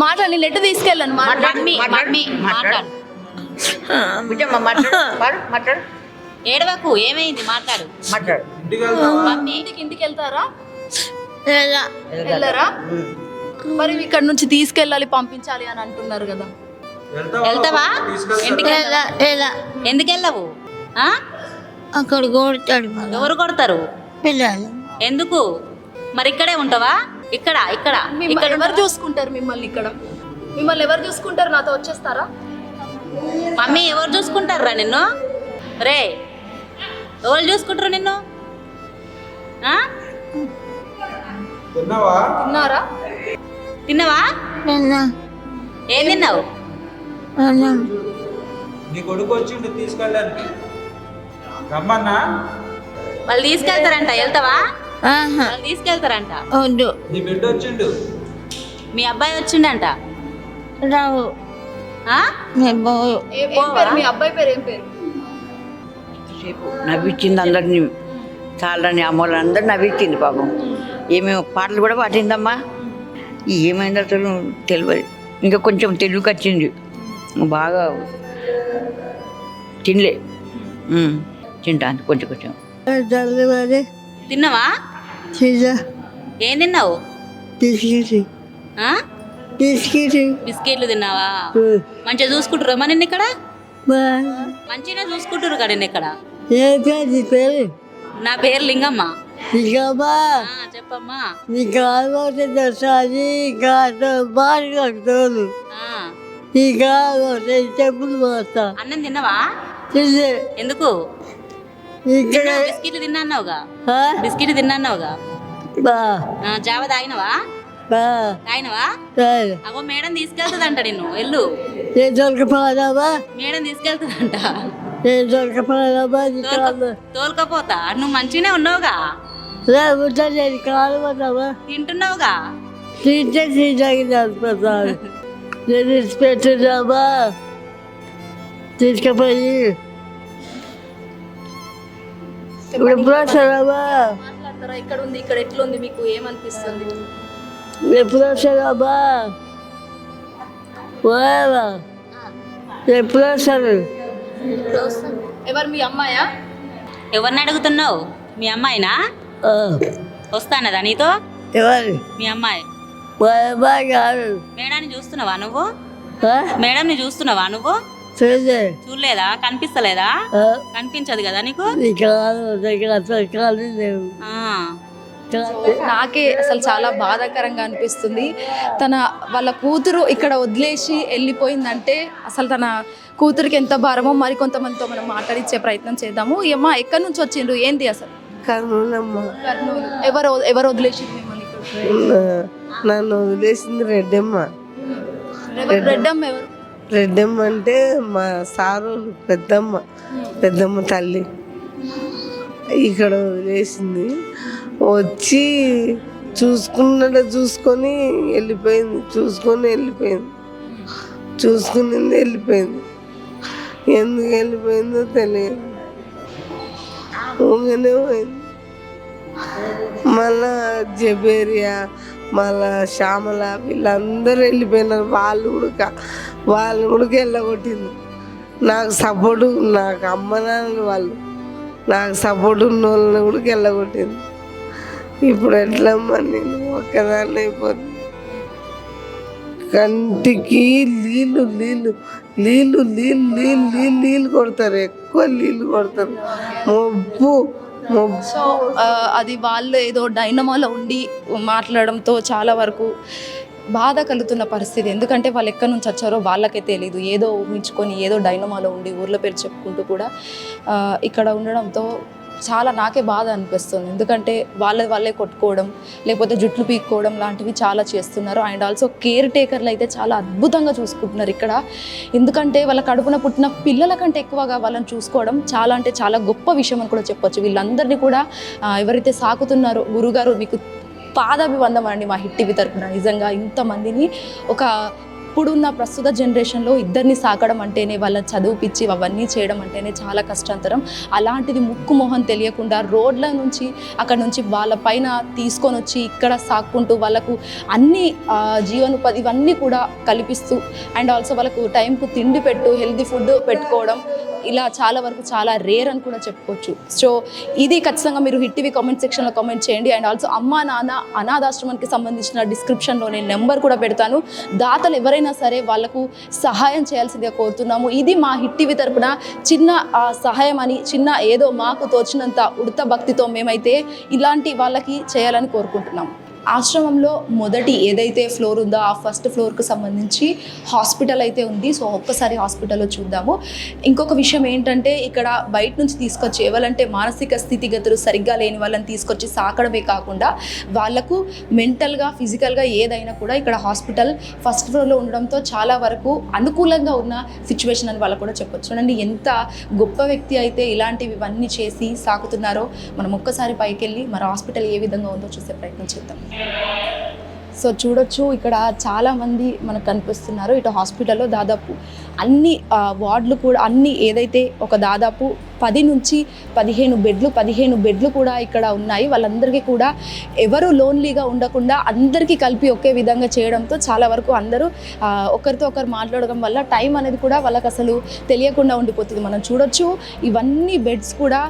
మాట్లాడి నెట్ తీసుకెళ్ళాను. ఏడవకు, ఏమైంది మాట్లాడు. ఇంటికి వెళ్తారా? వెళ్ళరా? మరి ఇక్కడ నుంచి తీసుకెళ్ళాలి, పంపించాలి అని అంటున్నారు కదా. వెళ్తావా? ఇంటికి ఎందుకు వెళ్ళవు? అక్కడ కొడతాడు. ఎవరు కొడతారు? పిల్లలు. ఎందుకు? మరి ఇక్కడే ఉంటావా? ఇక్కడ ఇక్కడ ఇక్కడ ఎవరు చూసుకుంటారు మిమ్మల్ని? ఇక్కడ మిమ్మల్ని ఎవరు చూసుకుంటారు? నాతో వచ్చేస్తారా? మమ్మీ ఎవరు చూసుకుంటారు రా నిన్ను? రే ఎవరు చూసుకుంటారు నిన్ను? తిన్నారా? తిన్నావా? ఏం తిన్నావు? నీ కొడుకు వచ్చిండు తీసుకెళ్ళడానికి, రమ్మన్నా. వాళ్ళు తీసుకెళ్తారంట, వెళ్తావా? వాళ్ళు తీసుకెళ్తారంట. నీ బిడ్డ వచ్చిండు. మీ అబ్బాయి వచ్చిండంట. రావు. మీ అబ్బాయి పేరు ఏం పేరు? నవ్వించింది అందరినీ, చాలని అమ్మలు అందరు నవ్వించింది పాపం. ఏమేమి పాటలు కూడా పాటిందమ్మా. ఏమైంది అసలు తెలియదు. ఇంకా కొంచెం తెలుగుకి వచ్చింది, బాగా తినలే. తింటాను కొంచెం కొంచెం. తిన్నావా? ఏం తిన్నావు? బిస్కెట్లు తిన్నావా? మంచిగా చూసుకుంటారు అమ్మా నిన్ను ఇక్కడ? మంచిగా చూసుకుంటారు కదా నిన్ను ఇక్కడ? నా పేరు లింగమ్మ. చెప్పమ్మా. అన్నం తిన్నావా? ఎందుకు? బిస్కెట్లు తిన్నావుగా? బిస్కెట్లు తిన్నావుగా? జావ తాగినవా? తాగినవా? అగో మేడం తీసుకెళ్తుందంట నిన్ను, వెళ్ళు. మేడం తీసుకెళ్తుందంట. తోలుకపోతా. నువ్వు మంచిగానే ఉన్నావుగా? తింటున్నావుగా? తీసుకుపోయి మాట్లాడతారా? ఇక్కడ ఉంది, ఇక్కడ ఎట్లుంది, మీకు ఏమనిపిస్తుంది? ఎప్పుడు వస్తారమ్మా? ఎప్పుడు వస్తారు? ఎవరు మీ అమ్మాయా? ఎవరిని అడుగుతున్నావు? మీ అమ్మాయినా? వస్తానదా నీతో? ఎవరు? మీ అమ్మాయి. అమ్మాయి కాదు. మేడాన్ని చూస్తున్నావా నువ్వు? మేడంని చూస్తున్నావా నువ్వు? చూడలేదా? కనిపిస్తలేదా? కనిపించదు కదా నీకు? నాకే అసలు చాలా బాధాకరంగా అనిపిస్తుంది. వాళ్ళ కూతురు ఇక్కడ వదిలేసి వెళ్ళిపోయిందంటే అసలు తన కూతురికి ఎంత భారమో. మరి కొంతమందితో మనం మాట్లాడించే ప్రయత్నం చేద్దాము. అమ్మ ఎక్కడి నుంచి వచ్చిండ్రు, ఏంటి అసలు? కర్నూలు. ఎవరు వదిలేసి మిమ్మల్ని? నన్ను వదిలేసింది రెడ్డమ్మ. రెడ్డమ్మ ఎవరు? రెడ్డమ్మ అంటే మా సారు పెద్దమ్మ తల్లి. ఇక్కడ వదిలేసింది. వచ్చి చూసుకొని వెళ్ళిపోయింది. చూసుకునింది వెళ్ళిపోయింది. ఎందుకు వెళ్ళిపోయిందో తెలియదు. ఊగానే పోయింది. మళ్ళా జబేరియా, మళ్ళా శ్యామల వీళ్ళందరూ వెళ్ళిపోయినారు. వాళ్ళు కూడా వెళ్ళగొట్టింది. నాకు సపోర్టు, నాకు అమ్మ నాన్నలు వాళ్ళు నాకు సపోర్ట్ ఉన్న వాళ్ళని కూడా వెళ్ళగొట్టింది. ఇప్పుడు ఎట్లమ్మా నేను ఒక్కదాన్ని అయిపోతుంది. కంటికి నీళ్ళు కొడతారు, ఎక్కువ నీళ్ళు కొడతారు. మొబ్బు. సో అది వాళ్ళు ఏదో డైనమోలో ఉండి మాట్లాడడంతో చాలా వరకు బాధ కలుగుతున్న పరిస్థితి. ఎందుకంటే వాళ్ళు ఎక్కడి నుంచి వచ్చారో వాళ్ళకే తెలియదు. ఏదో ఊహించుకొని ఏదో డైనమోలో ఉండి ఊర్లో పేరు చెప్పుకుంటూ కూడా ఇక్కడ ఉండడంతో చాలా నాకే బాధ అనిపిస్తుంది. ఎందుకంటే వాళ్ళే కొట్టుకోవడం, లేకపోతే జుట్లు పీక్కోవడం లాంటివి చాలా చేస్తున్నారు. అండ్ ఆల్సో కేర్ టేకర్లు అయితే చాలా అద్భుతంగా చూసుకుంటున్నారు ఇక్కడ. ఎందుకంటే వాళ్ళ కడుపున పుట్టిన పిల్లల కంటే ఎక్కువగా వాళ్ళని చూసుకోవడం చాలా అంటే చాలా గొప్ప విషయం అని కూడా చెప్పొచ్చు. వీళ్ళందరినీ కూడా ఎవరైతే సాకుతున్నారో, గురుగారు మీకు పాదాభివందం అండి మా హిట్ టీవీ తరపున. నిజంగా ఇంతమందిని ఇప్పుడున్న ప్రస్తుత జనరేషన్లో ఇద్దరిని సాకడం అంటేనే, వాళ్ళని చదువుపిచ్చి అవన్నీ చేయడం అంటేనే చాలా కష్టంతరం. అలాంటిది ముక్కు మొహం తెలియకుండా రోడ్ల నుంచి అక్కడ నుంచి వాళ్ళ పైన తీసుకొని వచ్చి ఇక్కడ సాక్కుంటూ వాళ్ళకు అన్ని జీవనోపాధి ఇవన్నీ కూడా కల్పిస్తూ అండ్ ఆల్సో వాళ్ళకు టైంకు తిండి హెల్తీ ఫుడ్ పెట్టుకోవడం ఇలా చాలా వరకు చాలా రేర్ అని కూడా చెప్పుకోవచ్చు. సో ఇది ఖచ్చితంగా మీరు హిట్ టీవీ కామెంట్ సెక్షన్లో కామెంట్ చేయండి. అండ్ ఆల్సో అమ్మా నాన్న అనాథాశ్రమానికి సంబంధించిన డిస్క్రిప్షన్లో నేను నెంబర్ కూడా పెడతాను. దాతలు ఎవరైనా సరే వాళ్ళకు సహాయం చేయాల్సిందిగా కోరుతున్నాము. ఇది మా హిట్ టీవీ తరపున చిన్న సహాయం అని, చిన్న ఏదో మాకు తోచినంత ఉడత భక్తితో మేమైతే ఇలాంటి వాళ్ళకి చేయాలని కోరుకుంటున్నాము. ఆశ్రమంలో మొదటి ఏదైతే ఫ్లోర్ ఉందో ఆ ఫస్ట్ ఫ్లోర్కు సంబంధించి హాస్పిటల్ అయితే ఉంది. సో ఒక్కసారి హాస్పిటల్లో చూద్దాము. ఇంకొక విషయం ఏంటంటే ఇక్కడ బయట నుంచి తీసుకొచ్చి ఎవరంటే మానసిక స్థితిగతులు సరిగ్గా లేని వాళ్ళని తీసుకొచ్చి సాకడమే కాకుండా వాళ్ళకు మెంటల్గా ఫిజికల్గా ఏదైనా కూడా ఇక్కడ హాస్పిటల్ ఫస్ట్ ఫ్లోర్లో ఉండడంతో చాలా వరకు అనుకూలంగా ఉన్న సిచ్యువేషన్ అని వాళ్ళకు కూడా చెప్పొచ్చు. చూడండి ఎంత గొప్ప వ్యక్తి అయితే ఇలాంటివన్నీ చేసి సాకుతున్నారో. మనం ఒక్కసారి పైకి వెళ్ళి మరి హాస్పిటల్ ఏ విధంగా ఉందో చూసే ప్రయత్నం చేద్దాం. సో చూడొచ్చు ఇక్కడ చాలామంది మనకు కనిపిస్తున్నారు. ఇటు హాస్పిటల్లో దాదాపు అన్ని వార్డులు కూడా అన్ని ఏదైతే ఒక దాదాపు 10 నుంచి 15 బెడ్లు కూడా ఇక్కడ ఉన్నాయి. వాళ్ళందరికీ కూడా ఎవరు లోన్లీగా ఉండకుండా అందరికీ కలిపి ఒకే విధంగా చేయడంతో చాలా వరకు అందరూ ఒకరితో ఒకరు మాట్లాడడం వల్ల టైం అనేది కూడా వాళ్ళకి అసలు తెలియకుండా ఉండిపోతుంది. మనం చూడొచ్చు ఇవన్నీ బెడ్స్ కూడా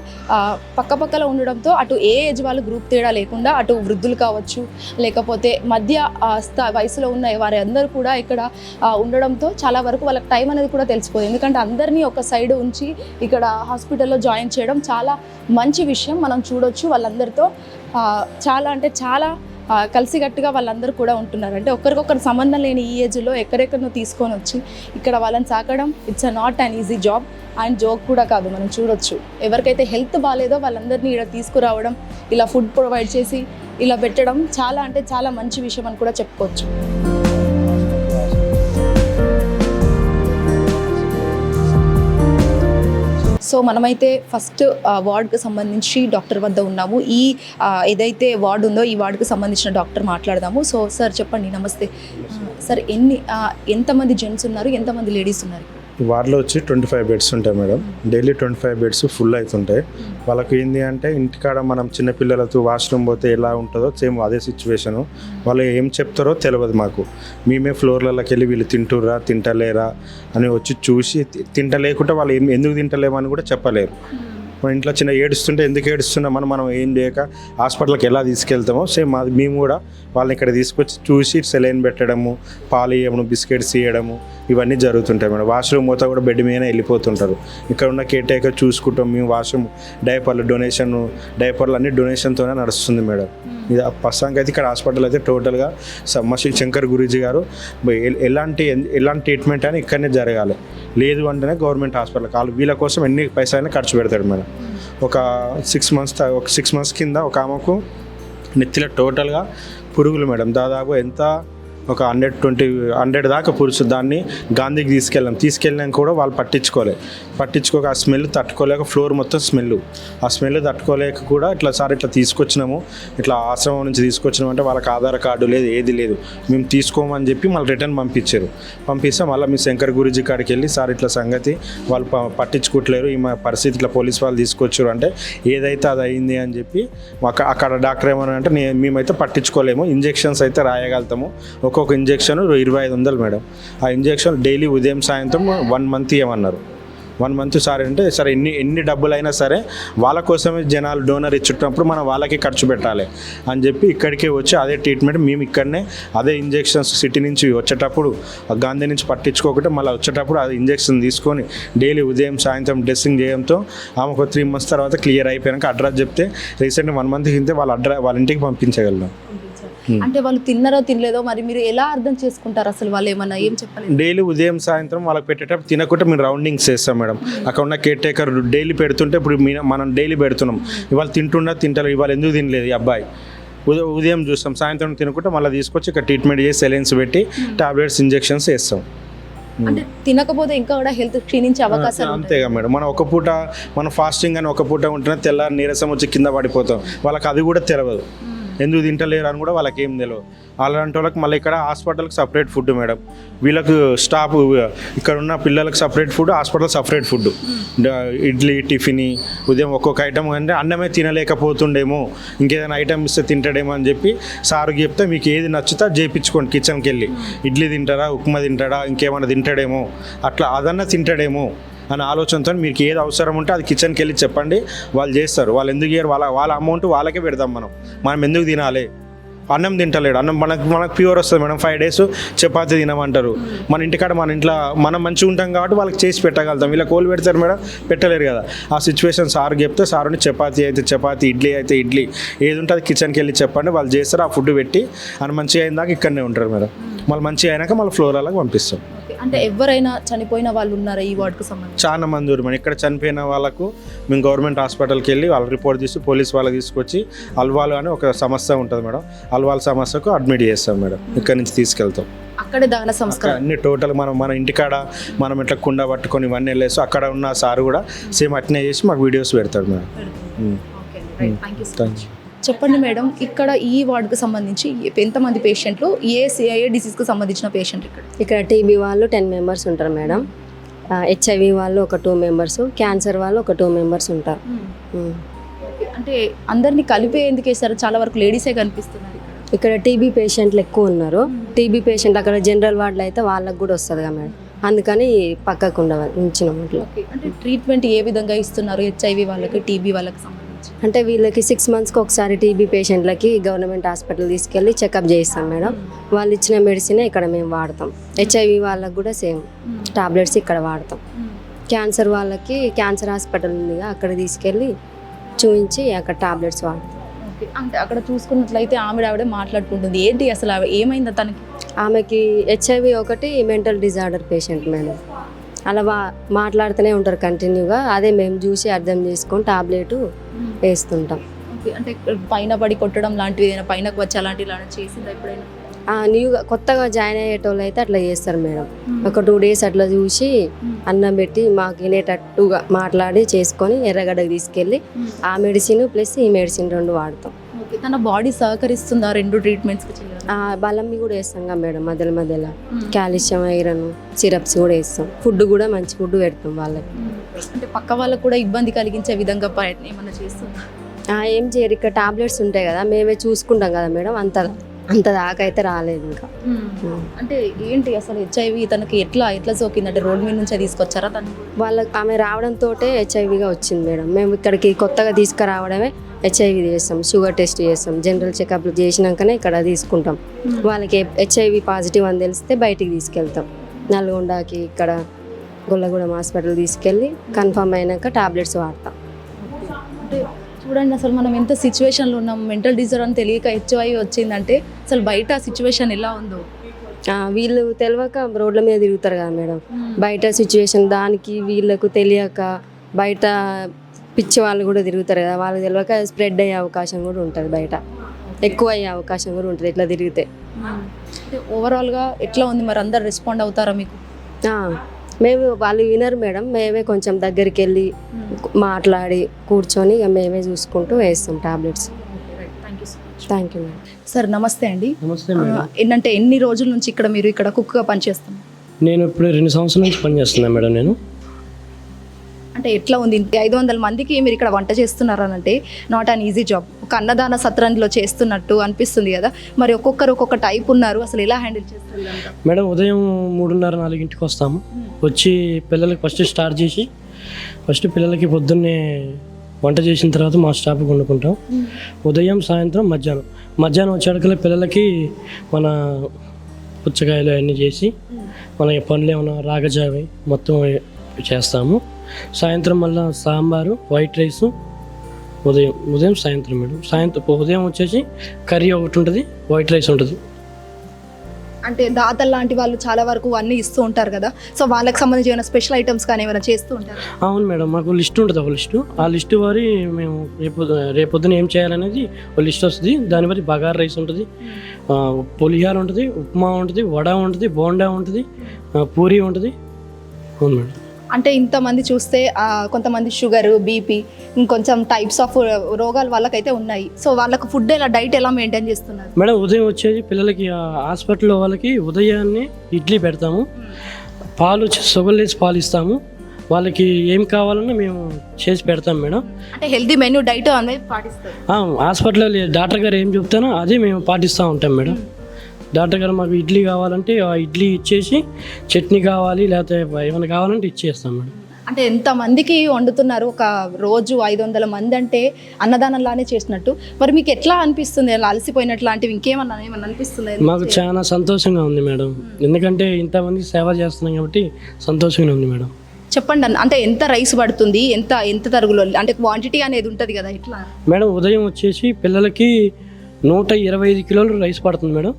పక్కపక్కల ఉండడంతో అటు ఏ ఏజ్ వాళ్ళు గ్రూప్ తేడా లేకుండా అటు వృద్ధులు కావచ్చు, లేకపోతే మధ్య వయసులో ఉన్న వారి అందరూ కూడా ఇక్కడ ఉండడంతో చాలా వరకు వాళ్ళకి టైం అనేది కూడా తెలిసిపోతుంది. ఎందుకంటే అందరినీ ఒక సైడ్ ఉంచి ఇక్కడ హాస్పిటల్లో జాయిన్ చేయడం చాలా మంచి విషయం. మనం చూడొచ్చు వాళ్ళందరితో చాలా అంటే చాలా కలిసికట్టుగా వాళ్ళందరూ కూడా ఉంటున్నారు. అంటే ఒకరికొకరు సంబంధం లేని ఈ ఏజ్లో ఎక్కడెక్కడనో తీసుకొని వచ్చి ఇక్కడ వాళ్ళని సాకడం it's not an easy job and joke కూడా కాదు. మనం చూడొచ్చు ఎవరికైతే హెల్త్ బాగాలేదో వాళ్ళందరినీ ఇక్కడ తీసుకురావడం, ఇలా ఫుడ్ ప్రొవైడ్ చేసి ఇలా పెట్టడం చాలా అంటే చాలా మంచి విషయం అని కూడా చెప్పుకోవచ్చు. సో మనమైతే ఫస్ట్ వార్డుకు సంబంధించి డాక్టర్ వద్ద ఉన్నాము. ఈ ఏదైతే వార్డు ఉందో ఈ వార్డుకు సంబంధించిన డాక్టర్ మాట్లాడదాము. సో సార్ చెప్పండి. నమస్తే సార్. ఎంతమంది జెంట్స్ ఉన్నారు, ఎంతమంది లేడీస్ ఉన్నారు? వార్డులో వచ్చి 25 బెడ్స్ ఉంటాయి మేడం. డైలీ 25 బెడ్స్ ఫుల్ అవుతుంటాయి. వాళ్ళకి ఏంటి అంటే ఇంటికాడ మనం చిన్నపిల్లలతో వాష్రూమ్ పోతే ఎలా ఉంటుందో సేమ్ అదే సిచ్యువేషను. వాళ్ళు ఏం చెప్తారో తెలియదు మాకు. మేమే ఫ్లోర్లలోకి వెళ్ళి వీళ్ళు తింటుర్రా తింటలేరా అని వచ్చి చూసి తింటలేకుంటే వాళ్ళు ఎందుకు తింటలేమని కూడా చెప్పలేరు. మన ఇంట్లో చిన్న ఏడుస్తుంటే ఎందుకు ఏడుస్తున్నామని మనం ఏం చేయక హాస్పిటల్కి ఎలా తీసుకెళ్తామో సేమ్ అది మేము కూడా వాళ్ళని ఇక్కడ తీసుకొచ్చి చూసి సెలైన్ పెట్టడము, పాలు ఇవ్వడము, బిస్కెట్స్ ఇవ్వడము ఇవన్నీ జరుగుతుంటాయి మేడం. వాష్రూమ్ మొత్తం కూడా బెడ్ మీద వెళ్ళిపోతుంటారు. ఇక్కడ ఉన్న కేర్ టేకర్ చూసుకుంటాం మేము. వాష్రూమ్ డైపర్లు అన్ని డొనేషన్తోనే నడుస్తుంది మేడం. ఇది ప్రస్తుతానికి అయితే ఇక్కడ హాస్పిటల్ అయితే టోటల్గా మసీద్ శంకర్ గురూజీ గారు ఎలాంటి ట్రీట్మెంట్ అని ఇక్కడనే జరగాలి. లేదు అంటేనే గవర్నమెంట్ హాస్పిటల్ వీళ్ళ కోసం ఎన్ని పైసలైనా ఖర్చు పెడతాడు మేడం. ఒక 6 months కింద ఒక ఆమెకు నెత్తిలో టోటల్గా పురుగులు మేడం. దాదాపు ఎంత ఒక 100 దాకా పురుషు. దాన్ని గాంధీకి తీసుకెళ్ళాం కూడా వాళ్ళు పట్టించుకోక ఆ స్మెల్ తట్టుకోలేక ఫ్లోర్ మొత్తం ఆ స్మెల్ తట్టుకోలేక కూడా ఇట్లా తీసుకొచ్చినాము, ఇట్లా ఆశ్రమం నుంచి తీసుకొచ్చినామంటే వాళ్ళకి ఆధార్ కార్డు లేదు, ఏది లేదు. మేము తీసుకోమని చెప్పి మళ్ళీ రిటర్న్ పంపిస్తే మళ్ళీ మీ శంకర్ గురూజీ కాడికి వెళ్ళి సార్ ఇట్లా సంగతి వాళ్ళు పట్టించుకోవట్లేరు, ఈ మా పరిస్థితి ఇట్లా పోలీస్ వాళ్ళు తీసుకొచ్చారు అంటే ఏదైతే అది అయింది అని చెప్పి అక్కడ డాక్టర్ ఏమన్నా అంటే మేమైతే పట్టించుకోలేము, ఇంజెక్షన్స్ అయితే రాయగలుగుతాము. ఒక్కొక్క ఇంజెక్షన్ 2500 మేడం. ఆ ఇంజెక్షన్ డైలీ ఉదయం సాయంత్రం 1 month ఇవ్వమన్నారు. 1 month సరే అంటే సరే ఎన్ని డబ్బులు అయినా సరే వాళ్ళ కోసమే జనాలు డోనర్ ఇచ్చేటప్పుడు మనం వాళ్ళకి ఖర్చు పెట్టాలి అని చెప్పి ఇక్కడికే వచ్చి అదే ట్రీట్మెంట్ మేము ఇక్కడనే అదే ఇంజెక్షన్స్ సిటీ నుంచి వచ్చేటప్పుడు గాంధీ నుంచి పట్టించుకోకుండా మళ్ళీ వచ్చేటప్పుడు అది ఇంజెక్షన్ తీసుకొని డైలీ ఉదయం సాయంత్రం డ్రెస్సింగ్ చేయడంతో ఆమెకు 3 months తర్వాత క్లియర్ అయిపోయాక అడ్రస్ చెప్తే రీసెంట్గా 1 month కింద వాళ్ళ ఇంటికి పంపించగలం. అంటే వాళ్ళు తిన్నారో తినలేదో మరి మీరు ఎలా అర్థం చేసుకుంటారు? అసలు వాళ్ళు ఏమన్నా ఏం చెప్పలేదు? డైలీ ఉదయం సాయంత్రం వాళ్ళకి పెట్టేటప్పుడు తినకుండా మేము రౌండింగ్స్ చేస్తాం మేడం. అక్కడ ఉన్న కేర్ టేకర్ డైలీ పెడుతుంటే ఇప్పుడు మనం డైలీ పెడుతున్నాం. ఇవాళ తింటారు, ఇవాళ ఎందుకు తినలేదు ఈ అబ్బాయి, ఉదయం చూస్తాం, సాయంత్రం తినకుండా మళ్ళీ తీసుకొచ్చి ఇక్కడ ట్రీట్మెంట్ చేసి సెలైన్స్ పెట్టి టాబ్లెట్స్ ఇంజెక్షన్స్ వేస్తాం. అంటే తినకపోతే ఇంకా కూడా హెల్త్ క్షీణించే అవకాశాలు అంతేగా మేడం. మనం ఒక పూట మనం ఫాస్టింగ్ అని ఒక పూట ఉంటేనే తెల్లారి నీరసం వచ్చి కింద పడిపోతాం. వాళ్ళకి అది కూడా తెలియదు, ఎందుకు తింటలేరు అని కూడా వాళ్ళకి ఏం తెలియదు. అలాంటి వాళ్ళకి మళ్ళీ ఇక్కడ హాస్పిటల్కి సపరేట్ ఫుడ్ మేడం. వీళ్ళకు స్టాఫ్ ఇక్కడ ఉన్న పిల్లలకు separate food, hospital separate food. Idli tiffin ఉదయం ఒక్కొక్క ఐటమ్, అంటే అన్నమే తినలేకపోతుండేమో ఇంకేదైనా ఐటమ్ ఇస్తే తింటాడేమో అని చెప్పి సార్కి చెప్తే మీకు ఏది నచ్చుతా చేయించుకోండి. కిచెన్కి వెళ్ళి ఇడ్లీ తింటారా, ఉప్మా తింటాడా, ఇంకేమైనా తింటాడేమో, అట్లా అదన్నా తింటాడేమో అనే ఆలోచనతో మీకు ఏది అవసరం ఉంటే అది కిచెన్కి వెళ్ళి చెప్పండి, వాళ్ళు చేస్తారు. వాళ్ళు ఎందుకు చేయరు? వాళ్ళ అమౌంట్ వాళ్ళకే పెడదాం. మనం ఎందుకు తినాలి? అన్నం తింటలేడు, అన్నం మనకు ప్యూర్ వస్తుంది మేడం. 5 days చపాతీ తినమంటారు. మన ఇంటికాడ మన ఇంట్లో మనం మంచిగా ఉంటాం కాబట్టి వాళ్ళకి చేసి పెట్టగలుగుతాం. వీళ్ళ కోళ్ళు పెడతారు మేడం, పెట్టలేరు కదా. ఆ సిచ్యువేషన్ సార్ చెప్తే సార్ని చపాతీ అయితే చపాతీ, ఇడ్లీ అయితే ఇడ్లీ, ఏది ఉంటే అది కిచెన్కి వెళ్ళి చెప్పండి, వాళ్ళు చేస్తారు. ఆ ఫుడ్ పెట్టి అని మంచిగా అయిన దాకా ఇక్కడనే ఉంటారు మేడం. మళ్ళీ మంచిగా అయినాక మళ్ళీ ఫ్లోరాలకు పంపిస్తాం. అంటే ఎవరైనా చనిపోయిన వాళ్ళు ఉన్నారా ఈ వార్డుకు సంబంధించి? చాలా మంది ఉన్నారు మేడం. ఇక్కడ చనిపోయిన వాళ్ళకు మేము గవర్నమెంట్ హాస్పిటల్కి వెళ్ళి వాళ్ళ రిపోర్ట్ తీసి పోలీస్ వాళ్ళకి తీసుకొచ్చి అల్వాల్ అని ఒక సంస్థ ఉంటుంది మేడం, అల్వాల్ సమస్యకు అడ్మిట్ చేస్తాం మేడం. ఇక్కడ నుంచి తీసుకెళ్తాం. అక్కడే దహన సంస్కారం అన్ని టోటల్ మన ఇంటికాడ మనం ఇట్లా కుండ పట్టుకొని ఇవన్నీ వెళ్ళేసి అక్కడ ఉన్న సార్ కూడా సేమ్ అట్నే చేసి మాకు వీడియోస్ పెడతాడు మేడం. Thank you. చెప్పండి మేడం, ఇక్కడ ఈ వార్డుకు సంబంధించి ఎంతమంది పేషెంట్లు, ఏ డిసీజ్కి సంబంధించిన పేషెంట్లు ఇక్కడ టీబీ వాళ్ళు 10 members ఉంటారు మేడం. హెచ్ఐవి వాళ్ళు ఒక 2 members, క్యాన్సర్ వాళ్ళు ఒక 2 members ఉంటారు. అంటే అందరినీ కలిపే ఎందుకు వేస్తారు? చాలా వరకు లేడీసే కనిపిస్తున్నారు ఇక్కడ. టీబీ పేషెంట్లు ఎక్కువ ఉన్నారు. టీబీ పేషెంట్ అక్కడ జనరల్ వార్డులో అయితే వాళ్ళకు కూడా వస్తుంది కదా మేడం, అందుకని పక్కకు ఉంచినాం. అంటే ట్రీట్మెంట్ ఏ విధంగా ఇస్తున్నారు హెచ్ఐవి వాళ్ళకి, టీబీ వాళ్ళకి సంబంధించి? అంటే వీళ్ళకి 6 monthsకి ఒకసారి టీబీ పేషెంట్లకి గవర్నమెంట్ హాస్పిటల్ తీసుకెళ్ళి చెకప్ చేయిస్తాం మేడం. వాళ్ళు ఇచ్చిన మెడిసిన్ ఇక్కడ మేము వాడతాం. హెచ్ఐవి వాళ్ళకి కూడా సేమ్ టాబ్లెట్స్ ఇక్కడ వాడతాం. క్యాన్సర్ వాళ్ళకి క్యాన్సర్ హాస్పిటల్ ఉందిగా, అక్కడ తీసుకెళ్ళి చూపించి అక్కడ టాబ్లెట్స్ వాడతాం. అంటే అక్కడ చూసుకున్నట్లయితే ఆవిడే మాట్లాడుకుంటుంది. ఏంటి అసలు ఏమైందా తనకి? ఆమెకి హెచ్ఐవి ఒకటి, మెంటల్ డిజార్డర్ పేషెంట్ మేడం. అలా మాట్లాడుతూనే ఉంటారు కంటిన్యూగా. అదే మేము చూసి అర్థం చేసుకొని టాబ్లెట్ వేస్తుంటాం. అంటే పైన పడి కొట్టడం లాంటివి ఏదైనా పైనకు వచ్చి అలాంటివి చేసిందా ఎప్పుడైనా? న్యూగా కొత్తగా జాయిన్ అయ్యేటోళ్ళు అయితే అట్లా చేస్తారు మేడం. ఒక 2 days అట్లా చూసి అన్నం పెట్టి మాకు వినేటట్టుగా మాట్లాడి చేసుకొని ఎర్రగడ్డకు తీసుకెళ్ళి ఆ మెడిసిన్ ప్లస్ ఈ మెడిసిన్ 2 వాడతాం. తన బాడీ సహకరిస్తుందా 2 ట్రీట్మెంట్స్కి? బలం కూడా వేస్తాం కదా మేడం, మధ్యలో కాల్షియం, ఐరన్ సిరప్స్ కూడా వేస్తాం. ఫుడ్ కూడా మంచి ఫుడ్ పెడతాం వాళ్ళకి. అంటే పక్క వాళ్ళకు కూడా ఇబ్బంది కలిగించే విధంగా ఏమన్నా చేస్తుందా? ఏం చేయరు. ఇక్కడ టాబ్లెట్స్ ఉంటాయి కదా, మేమే చూసుకుంటాం కదా మేడం. అంత దాకా అయితే రాలేదు ఇంకా. అంటే ఏంటి అసలు హెచ్ఐవి తనకి ఎట్లా సోకింది? అంటే రోడ్ మీద నుంచే తీసుకొచ్చారా తను? ఆమె రావడంతో హెచ్ఐవిగా వచ్చింది మేడం. మేము ఇక్కడికి కొత్తగా తీసుకురావడమే హెచ్ఐవి చేస్తాం, షుగర్ టెస్ట్ చేస్తాం, జనరల్ చెకప్లు చేసినాకనే ఇక్కడ తీసుకుంటాం. వాళ్ళకి హెచ్ఐవి పాజిటివ్ అని తెలిస్తే బయటికి తీసుకెళ్తాం. నల్గొండకి ఇక్కడ గొల్లగూడెం హాస్పిటల్ తీసుకెళ్ళి కన్ఫర్మ్ అయినాక టాబ్లెట్స్ వాడతాం. అంటే చూడండి, అసలు మనం ఎంత సిచ్యువేషన్లో ఉన్నాం. మెంటల్ డిజార్డర్ అని తెలియక హెచ్ఐవి వచ్చిందంటే అసలు బయట సిచ్యువేషన్ ఎలా ఉందో వీళ్ళు తెలియక రోడ్ల మీద తిరుగుతారు కదా మేడం. బయట సిచ్యువేషన్ దానికి వీళ్ళకు తెలియక బయట పిచ్చి వాళ్ళు కూడా తిరుగుతారు కదా, వాళ్ళకి తెలియక స్ప్రెడ్ అయ్యే అవకాశం కూడా ఉంటుంది, బయట ఎక్కువ అయ్యే అవకాశం కూడా ఉంటుంది ఇట్లా తిరిగితే. ఓవరాల్గా ఎట్లా ఉంది మరి? అందరు రెస్పాండ్ అవుతారా మీకు? మేము వాళ్ళు వినరు మేడం, మేమే కొంచెం దగ్గరికి వెళ్ళి మాట్లాడి కూర్చొని ఇక మేమే చూసుకుంటూ వేస్తాం tablets. Thank you madam. Sir నమస్తే అండి. నమస్తే మేడం. ఏంటంటే ఎన్ని రోజుల నుంచి ఇక్కడ మీరు ఇక్కడ కుక్గా పనిచేస్తున్నారు? నేను ఇప్పుడు 2 సంవత్సరాల నుంచి పనిచేస్తున్నాను మేడం. నేను అంటే ఎట్లా ఉంది? 500 మందికి మీరు ఇక్కడ వంట చేస్తున్నారు అని అంటే నాట్ అన్ ఈజీ జాబ్. ఒక అన్నదాన సత్రంలో చేస్తున్నట్టు అనిపిస్తుంది కదా. మరి ఒక్కొక్కరు ఒక్కొక్క టైప్ ఉన్నారు, అసలు ఎలా హ్యాండిల్ చేస్తారు మేడం? ఉదయం 3:30-4 వస్తాము. వచ్చి పిల్లలకి స్టార్ట్ చేసి పిల్లలకి పొద్దున్నే వంట చేసిన తర్వాత మా స్టాఫ్కి వండుకుంటాం. ఉదయం, సాయంత్రం, మధ్యాహ్నం వచ్చేటికల్లా పిల్లలకి మన పుచ్చకాయలు అవన్నీ చేసి మన పనులు ఏమైనా రాగజావి మొత్తం చేస్తాము. సాయంత్రం మళ్ళీ సాంబారు, వైట్ రైసు, ఉదయం సాయంత్రం మేడం. ఉదయం వచ్చేసి కర్రీ ఒకటి ఉంటుంది, వైట్ రైస్ ఉంటుంది. అంటే దాతలు లాంటి వాళ్ళు చాలా వరకు అన్నీ ఇస్తూ ఉంటారు కదా, సో వాళ్ళకి సంబంధించి ఏమైనా స్పెషల్ ఐటమ్స్ కానీ ఏమైనా చేస్తూ ఉంటారు? అవును మేడం, మాకు లిస్ట్ ఉంటుంది, ఒక లిస్టు. ఆ లిస్టు వారి మేము రేపొద్దున ఏం చేయాలనేది ఒక లిస్ట్ వస్తుంది. దాని బట్టి బగారా రైస్ ఉంటుంది, పులిహార ఉంటుంది, ఉప్మా ఉంటుంది, వడ ఉంటుంది, బోండా ఉంటుంది, పూరి ఉంటుంది. అవును మేడం. అంటే ఇంతమంది చూస్తే కొంతమంది షుగర్, బీపీ, ఇంకొంచెం టైప్స్ ఆఫ్ రోగాల వాళ్ళకైతే ఉన్నాయి. సో వాళ్ళకు ఫుడ్ డైట్ ఎలా మెయింటైన్ చేస్తున్నారు మేడం? ఉదయం వచ్చేసి పిల్లలకి హాస్పిటల్లో వాళ్ళకి ఉదయాన్నే ఇడ్లీ పెడతాము, పాలు షుగర్లెస్ పాలు ఇస్తాము. వాళ్ళకి ఏం కావాలన్నా మేము చేసి పెడతాం మేడం. అంటే హెల్తీ మెన్యూ డైట్ అనేది పాటిస్తారు. హాస్పిటల్లో డాక్టర్ గారు ఏం చెప్తానో అదే మేము పాటిస్తూ ఉంటాం మేడం. డాక్టర్ గారు మాకు ఇడ్లీ కావాలంటే ఆ ఇడ్లీ ఇచ్చేసి, చట్నీ కావాలి లేకపోతే ఏమైనా కావాలంటే ఇచ్చేస్తాం మేడం. అంటే ఎంతమందికి వండుతున్నారు? ఒక రోజు 500 మంది అంటే అన్నదానంలానే చేసినట్టు. మరి మీకు ఎట్లా అనిపిస్తుంది? అలా అలసిపోయినట్లు లాంటివి ఇంకేమన్నా అనిపిస్తుంది? మాకు చాలా సంతోషంగా ఉంది మేడం, ఎందుకంటే ఇంతమంది సేవ చేస్తున్నాం కాబట్టి సంతోషంగా ఉంది మేడం. చెప్పండి అన్న, అంటే ఎంత రైస్ పడుతుంది, ఎంత తరుగులో, అంటే క్వాంటిటీ అనేది ఉంటుంది కదా, ఎట్లా మేడం? ఉదయం వచ్చేసి పిల్లలకి 125 కిలోలు రైస్ పడుతుంది మేడం.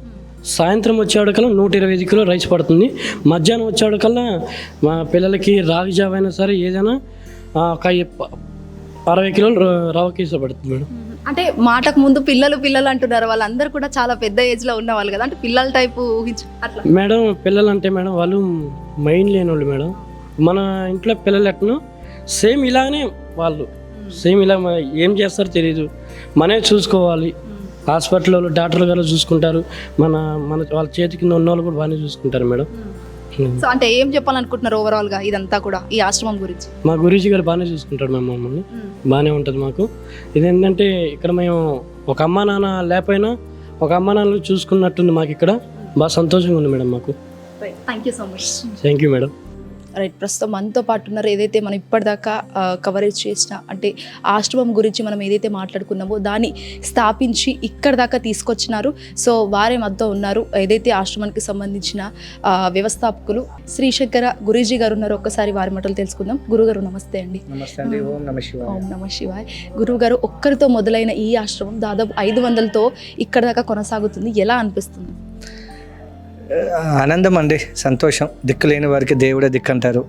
సాయంత్రం వచ్చేవాడికల్లా 125 కిలో రైస్ పడుతుంది. మధ్యాహ్నం వచ్చేవాడికల్లా మా పిల్లలకి రాగి జావ అయినా సరే ఏదైనా ఒక 60 కిలోలు రవ కేసు పడుతుంది మేడం. అంటే మాటకు ముందు పిల్లలు అంటున్నారు, వాళ్ళందరూ కూడా చాలా పెద్ద ఏజ్లో ఉన్న వాళ్ళు కదా, అంటే పిల్లల టైపు ఊహించు అట్లా మేడం. పిల్లలు అంటే మేడం వాళ్ళు మైండ్ లేని వాళ్ళు మేడం. మన ఇంట్లో పిల్లలు ఎట్నో సేమ్ ఇలానే వాళ్ళు సేమ్ ఇలా ఏం చేస్తారో తెలియదు, మనమే చూసుకోవాలి. హాస్పిటల్లో డాక్టర్ గారు చూసుకుంటారు, మన వాళ్ళ చేతి కింద ఉన్న వాళ్ళు కూడా బాగానే చూసుకుంటారు మేడం. సో అంటే ఏం చెప్పాలనుకుంటున్నారు ఓవరాల్గా ఇదంతా కూడా ఈ ఆశ్రమం గురించి? మా గురూజీ గారు బాగానే చూసుకుంటారు మేము, మమ్మల్ని బాగానే ఉంటుంది మాకు. ఇదేంటంటే ఇక్కడ మేము ఒక అమ్మా నాన్న లేకపోయినా ఒక అమ్మా నాన్నలు చూసుకున్నట్టుంది మాకు. ఇక్కడ బాగా సంతోషంగా ఉంది మేడం మాకు. Thank you so much. Thank you madam. Right, ప్రస్తుతం మనతో పాటు ఉన్నారు. ఏదైతే మనం ఇప్పటిదాకా కవరేజ్ చేసిన, అంటే ఆశ్రమం గురించి మనం ఏదైతే మాట్లాడుకున్నామో దాన్ని స్థాపించి ఇక్కడ దాకా తీసుకొచ్చినారు. సో వారే మధ్య ఉన్నారు ఏదైతే ఆశ్రమానికి సంబంధించిన వ్యవస్థాపకులు శ్రీశంకర గురూజీ గారు ఉన్నారు. ఒక్కసారి వారి మాటలు తెలుసుకుందాం. గురుగారు నమస్తే అండి. ఓం నమ శివాయ. గురువుగారు, ఒక్కరితో మొదలైన ఈ ఆశ్రమం దాదాపు 500తో ఇక్కడ దాకా కొనసాగుతుంది. ఎలా అనిపిస్తుంది? ఆనందం అండి, సంతోషం. దిక్కు లేని వారికి దేవుడే దిక్కు అంటారు.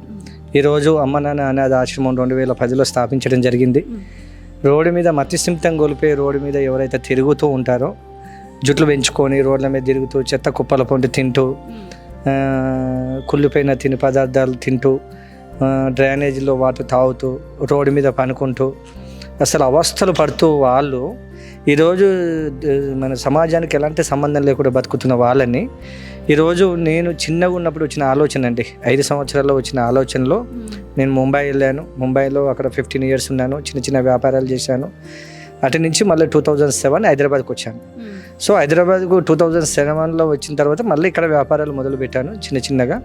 ఈరోజు అమ్మ నాన్న అనాథ ఆశ్రమం 2010లో స్థాపించడం జరిగింది. రోడ్డు మీద మతిస్థిమితం కోల్పోయి రోడ్డు మీద ఎవరైతే తిరుగుతూ ఉంటారో, జుట్లు పెంచుకొని రోడ్ల మీద తిరుగుతూ చెత్త కుప్పల పొంటి తింటూ, కుళ్ళిపోయిన తిని పదార్థాలు తింటూ, డ్రైనేజీలో వాటర్ తాగుతూ, రోడ్డు మీద పనుకుంటూ అసలు అవస్థలు పడుతూ వాళ్ళు ఈరోజు మన సమాజానికి ఎలాంటి సంబంధం లేకుండా బతుకుతున్న వాళ్ళని ఈరోజు నేను చిన్నగా ఉన్నప్పుడు వచ్చిన ఆలోచన అండి, 5 సంవత్సరాల్లో వచ్చిన ఆలోచనలో నేను ముంబై వెళ్ళాను. ముంబైలో అక్కడ 15 years ఉన్నాను, చిన్న వ్యాపారాలు చేశాను. అటు నుంచి మళ్ళీ 2007 హైదరాబాద్కి వచ్చాను. సో హైదరాబాద్కు 2007లో వచ్చిన తర్వాత మళ్ళీ ఇక్కడ వ్యాపారాలు మొదలుపెట్టాను చిన్నగా.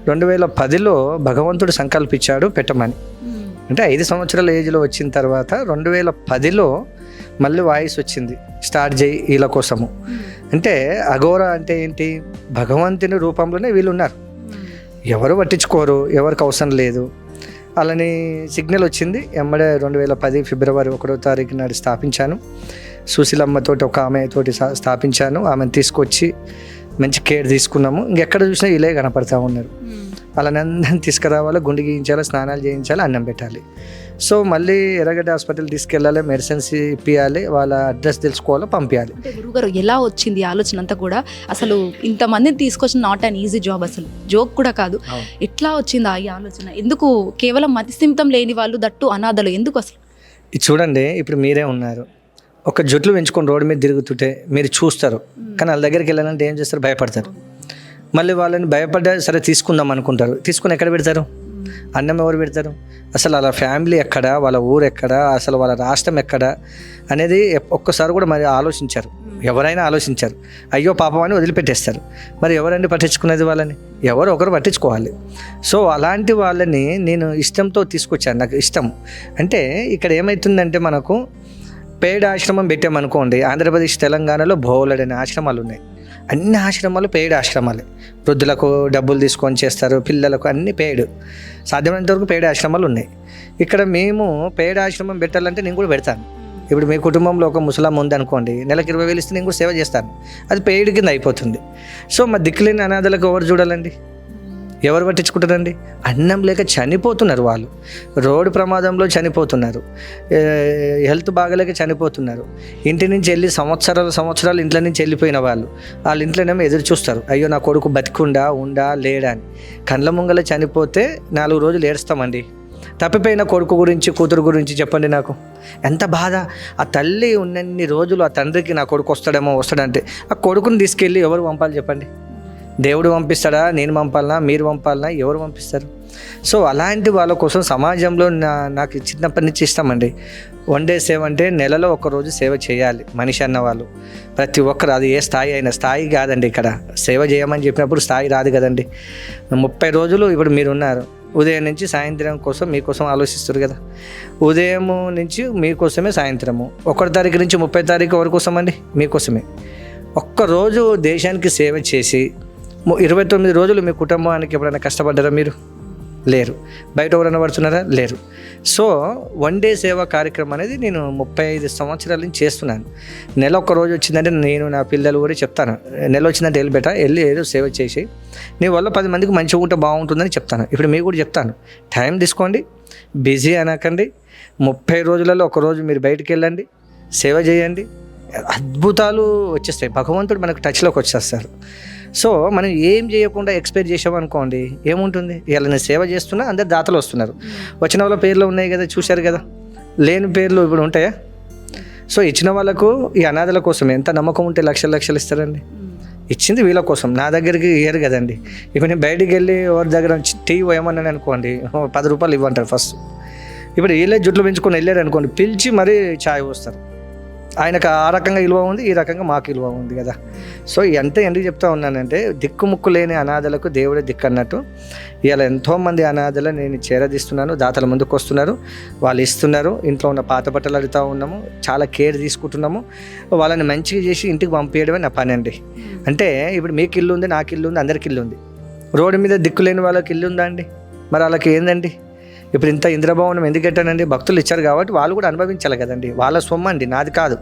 2010లో భగవంతుడు సంకల్పించాడు పెట్టమని. అంటే 5 సంవత్సరాల ఏజ్లో వచ్చిన తర్వాత 2010లో మళ్ళీ వాయిస్ వచ్చింది, స్టార్ట్ చేయి వీళ్ళ కోసము. అంటే అఘోరా అంటే ఏంటి? భగవంతుని రూపంలోనే వీళ్ళు ఉన్నారు. ఎవరు పట్టించుకోరు, ఎవరికి అవసరం లేదు. అలాని సిగ్నల్ వచ్చింది. ఎమ్మడే 2010 ఫిబ్రవరి 1వ తారీఖు నాడు స్థాపించాను. సుశీలమ్మతోటి ఒక ఆమెతోటి స్థాపించాను. ఆమెను తీసుకొచ్చి మంచి కేర్ తీసుకున్నాము. ఇంకెక్కడ చూసినా వీళ్ళే కనపడతా ఉన్నారు. వాళ్ళని అందరిని తీసుకురావాలి, గుండె గీయించాలి, స్నానాలు చేయించాలి, అన్నం పెట్టాలి. సో మళ్ళీ ఎర్రగడ్డ హాస్పిటల్ తీసుకెళ్ళాలి, మెడిసిన్స్ ఇప్పించాలి, వాళ్ళ అడ్రస్ తెలుసుకోవాలి, పంపించాలి. గురుగారు, ఎలా వచ్చింది ఆలోచన అంతా కూడా? అసలు ఇంతమందిని తీసుకొచ్చిన నాట్ అన్ ఈజీ జాబ్, అసలు జోక్ కూడా కాదు. ఎట్లా వచ్చింది ఈ ఆలోచన? ఎందుకు కేవలం మతిస్థిమితం లేని వాళ్ళు, దట్టు అనాథలు, ఎందుకు అసలు? ఇది చూడండి, ఇప్పుడు మీరే ఉన్నారు, ఒక జుట్లు పెంచుకొని రోడ్డు మీద తిరుగుతుంటే మీరు చూస్తారు, కానీ వాళ్ళ దగ్గరికి వెళ్ళాలంటే ఏం చేస్తారు? భయపడతారు. మళ్ళీ వాళ్ళని భయపడ్డా సరే తీసుకుందాం అనుకుంటారు. తీసుకుని ఎక్కడ పెడతారు? అన్నం ఎవరు పెడతారు? అసలు వాళ్ళ ఫ్యామిలీ ఎక్కడ, వాళ్ళ ఊరు ఎక్కడ, అసలు వాళ్ళ రాష్ట్రం ఎక్కడ అనేది ఒక్కసారి కూడా మరి ఆలోచించారు. ఎవరైనా ఆలోచించారు. అయ్యో పాపం అని వదిలిపెట్టేస్తారు. మరి ఎవరండి పట్టించుకునేది వాళ్ళని? ఎవరు ఒకరు పట్టించుకోవాలి. సో అలాంటి వాళ్ళని నేను ఇష్టంతో తీసుకొచ్చాను. నాకు ఇష్టం అంటే ఇక్కడ ఏమవుతుందంటే, మనకు పెయిడ్ ఆశ్రమం పెట్టామనుకోండి, ఆంధ్రప్రదేశ్ తెలంగాణలో బోలెడని ఆశ్రమాలు ఉన్నాయి. అన్ని ఆశ్రమాలు పెయిడ్ ఆశ్రమాలే. వృద్ధులకు డబ్బులు తీసుకొని చేస్తారు, పిల్లలకు అన్ని పెయిడ్, సాధ్యమైనంత వరకు పెయిడ్ ఆశ్రమాలు ఉన్నాయి. ఇక్కడ మేము పెయిడ్ ఆశ్రమం పెట్టాలంటే నేను కూడా పెడతాను. ఇప్పుడు మీ కుటుంబంలో ఒక ముసలాం ఉంది అనుకోండి, నెలకు 20,000 ఇస్తే నేను కూడా సేవ చేస్తాను, అది పెయిడ్ కింద అయిపోతుంది. సో మా దిక్కులేని అనాథలకు ఎవరు చూడాలండి, ఎవరు పట్టించుకుంటారండి? అన్నం లేక చనిపోతున్నారు వాళ్ళు, రోడ్డు ప్రమాదంలో చనిపోతున్నారు, హెల్త్ బాగలేక చనిపోతున్నారు, ఇంటి నుంచి వెళ్ళి సంవత్సరాలు ఇంట్లో నుంచి వెళ్ళిపోయిన వాళ్ళు, వాళ్ళ ఇంట్లోనేమో ఎదురు చూస్తారు, అయ్యో నా కొడుకు బతికుండా ఉండా లేడా అని. కండ్ల ముంగల చనిపోతే 4 రోజులు ఏడుస్తామండి. తప్పిపోయిన కొడుకు గురించి కూతురు గురించి చెప్పండి నాకు ఎంత బాధ. ఆ తల్లి ఉన్నన్ని రోజులు ఆ తండ్రికి నా కొడుకు వస్తాడంటే ఆ కొడుకుని తీసుకెళ్ళి ఎవరు పంపాలి చెప్పండి? దేవుడు పంపిస్తాడా, నేను పంపాలనా, మీరు పంపాలనా, ఎవరు పంపిస్తారు? సో అలాంటి వాళ్ళ కోసం సమాజంలో నాకు చిన్నప్పటి నుంచి ఇష్టమండి. వన్ డే సేవ అంటే నెలలో 1 రోజు సేవ చేయాలి మనిషి అన్న వాళ్ళు, ప్రతి ఒక్కరు. అది ఏ స్థాయి అయినా, స్థాయి కాదండి ఇక్కడ సేవ చేయమని చెప్పినప్పుడు స్థాయి రాదు కదండి. 30 రోజులు ఇప్పుడు మీరు ఉన్నారు, ఉదయం నుంచి సాయంత్రం కోసం మీకోసం ఆలోచిస్తారు కదా. ఉదయం నుంచి మీకోసమే, సాయంత్రము 1 తారీఖు నుంచి 30 తారీఖు ఎవరి కోసం అండి? మీకోసమే. ఒక్కరోజు దేశానికి సేవ చేసి 29 రోజులు మీ కుటుంబానికి ఎప్పుడైనా కష్టపడ్డారా మీరు? లేరు. బయట ఎవరైనా పడుతున్నారా? లేరు. సో వన్ డే సేవా కార్యక్రమం అనేది నేను 35 సంవత్సరాల నుంచి చేస్తున్నాను. నెల 1 రోజు వచ్చిందంటే నేను నా పిల్లలు కూడా చెప్తాను, నెల వచ్చిందంటే వెళ్ళి ఏదో సేవ చేసి నీ వల్ల 10 మందికి మంచిగా ఉంటే బాగుంటుందని చెప్తాను. ఇప్పుడు మీకు కూడా చెప్తాను, టైం తీసుకోండి, బిజీ అనకండి, 30 రోజులలో 1 రోజు మీరు బయటికి వెళ్ళండి, సేవ చేయండి, అద్భుతాలు వచ్చేస్తాయి. భగవంతుడు మనకు టచ్లోకి వచ్చేస్తారు. సో మనం ఏం చేయకుండా ఎక్స్పెక్ట్ చేసామనుకోండి, ఏముంటుంది? ఇలా నేను సేవ చేస్తున్నా, అందరు దాతలు వస్తున్నారు, వచ్చిన వాళ్ళ పేర్లు ఉన్నాయి కదా, చూశారు కదా, లేని పేర్లు ఇప్పుడు ఉంటాయా? సో ఇచ్చిన వాళ్ళకు ఈ అనాథల కోసం ఎంత నమ్మకం ఉంటే లక్షలు ఇస్తారండి. ఇచ్చింది వీళ్ళ కోసం, నా దగ్గరికి ఇయ్యరు కదండి. ఇప్పుడు నేను బయటికి వెళ్ళి ఎవరి దగ్గర టీ పోయమన్నాను అనుకోండి, 10 రూపాయలు ఇవ్వంటారు ఫస్ట్. ఇప్పుడు వీళ్ళే జుట్లు పెంచుకొని వెళ్ళారు అనుకోండి, పిలిచి మరీ ఛాయ్ పోస్తారు. ఆయనకు ఆ రకంగా విలువ ఉంది, ఈ రకంగా మాకు విలువ ఉంది కదా. సో అంటే ఎందుకు చెప్తా ఉన్నానంటే, దిక్కుముక్కు లేని అనాథలకు దేవుడే దిక్కు అన్నట్టు. ఇలా ఎంతోమంది అనాథలు నేను చేరదీస్తున్నాను, దాతల ముందుకు వస్తున్నారు, వాళ్ళు ఇస్తున్నారు. ఇంట్లో ఉన్న పాత బట్టలు అడుగుతూ ఉన్నాము, చాలా కేర్ తీసుకుంటున్నాము, వాళ్ళని మంచిగా చేసి ఇంటికి పంపించడమే నా పని అండి. అంటే ఇప్పుడు మీకు ఇల్లు ఉంది, నాకు ఇల్లు ఉంది, అందరికి ఇల్లు ఉంది. రోడ్డు మీద దిక్కు లేని వాళ్ళకి ఇల్లు ఉందా అండి? మరి వాళ్ళకి ఏందండి? ఇప్పుడు ఇంత ఇంద్రభవనం ఎందుకు పెట్టానండి? భక్తులు ఇచ్చారు కాబట్టి వాళ్ళు కూడా అనుభవించాలి కదండి, వాళ్ళ సొమ్ము అండి, నాది కాదు.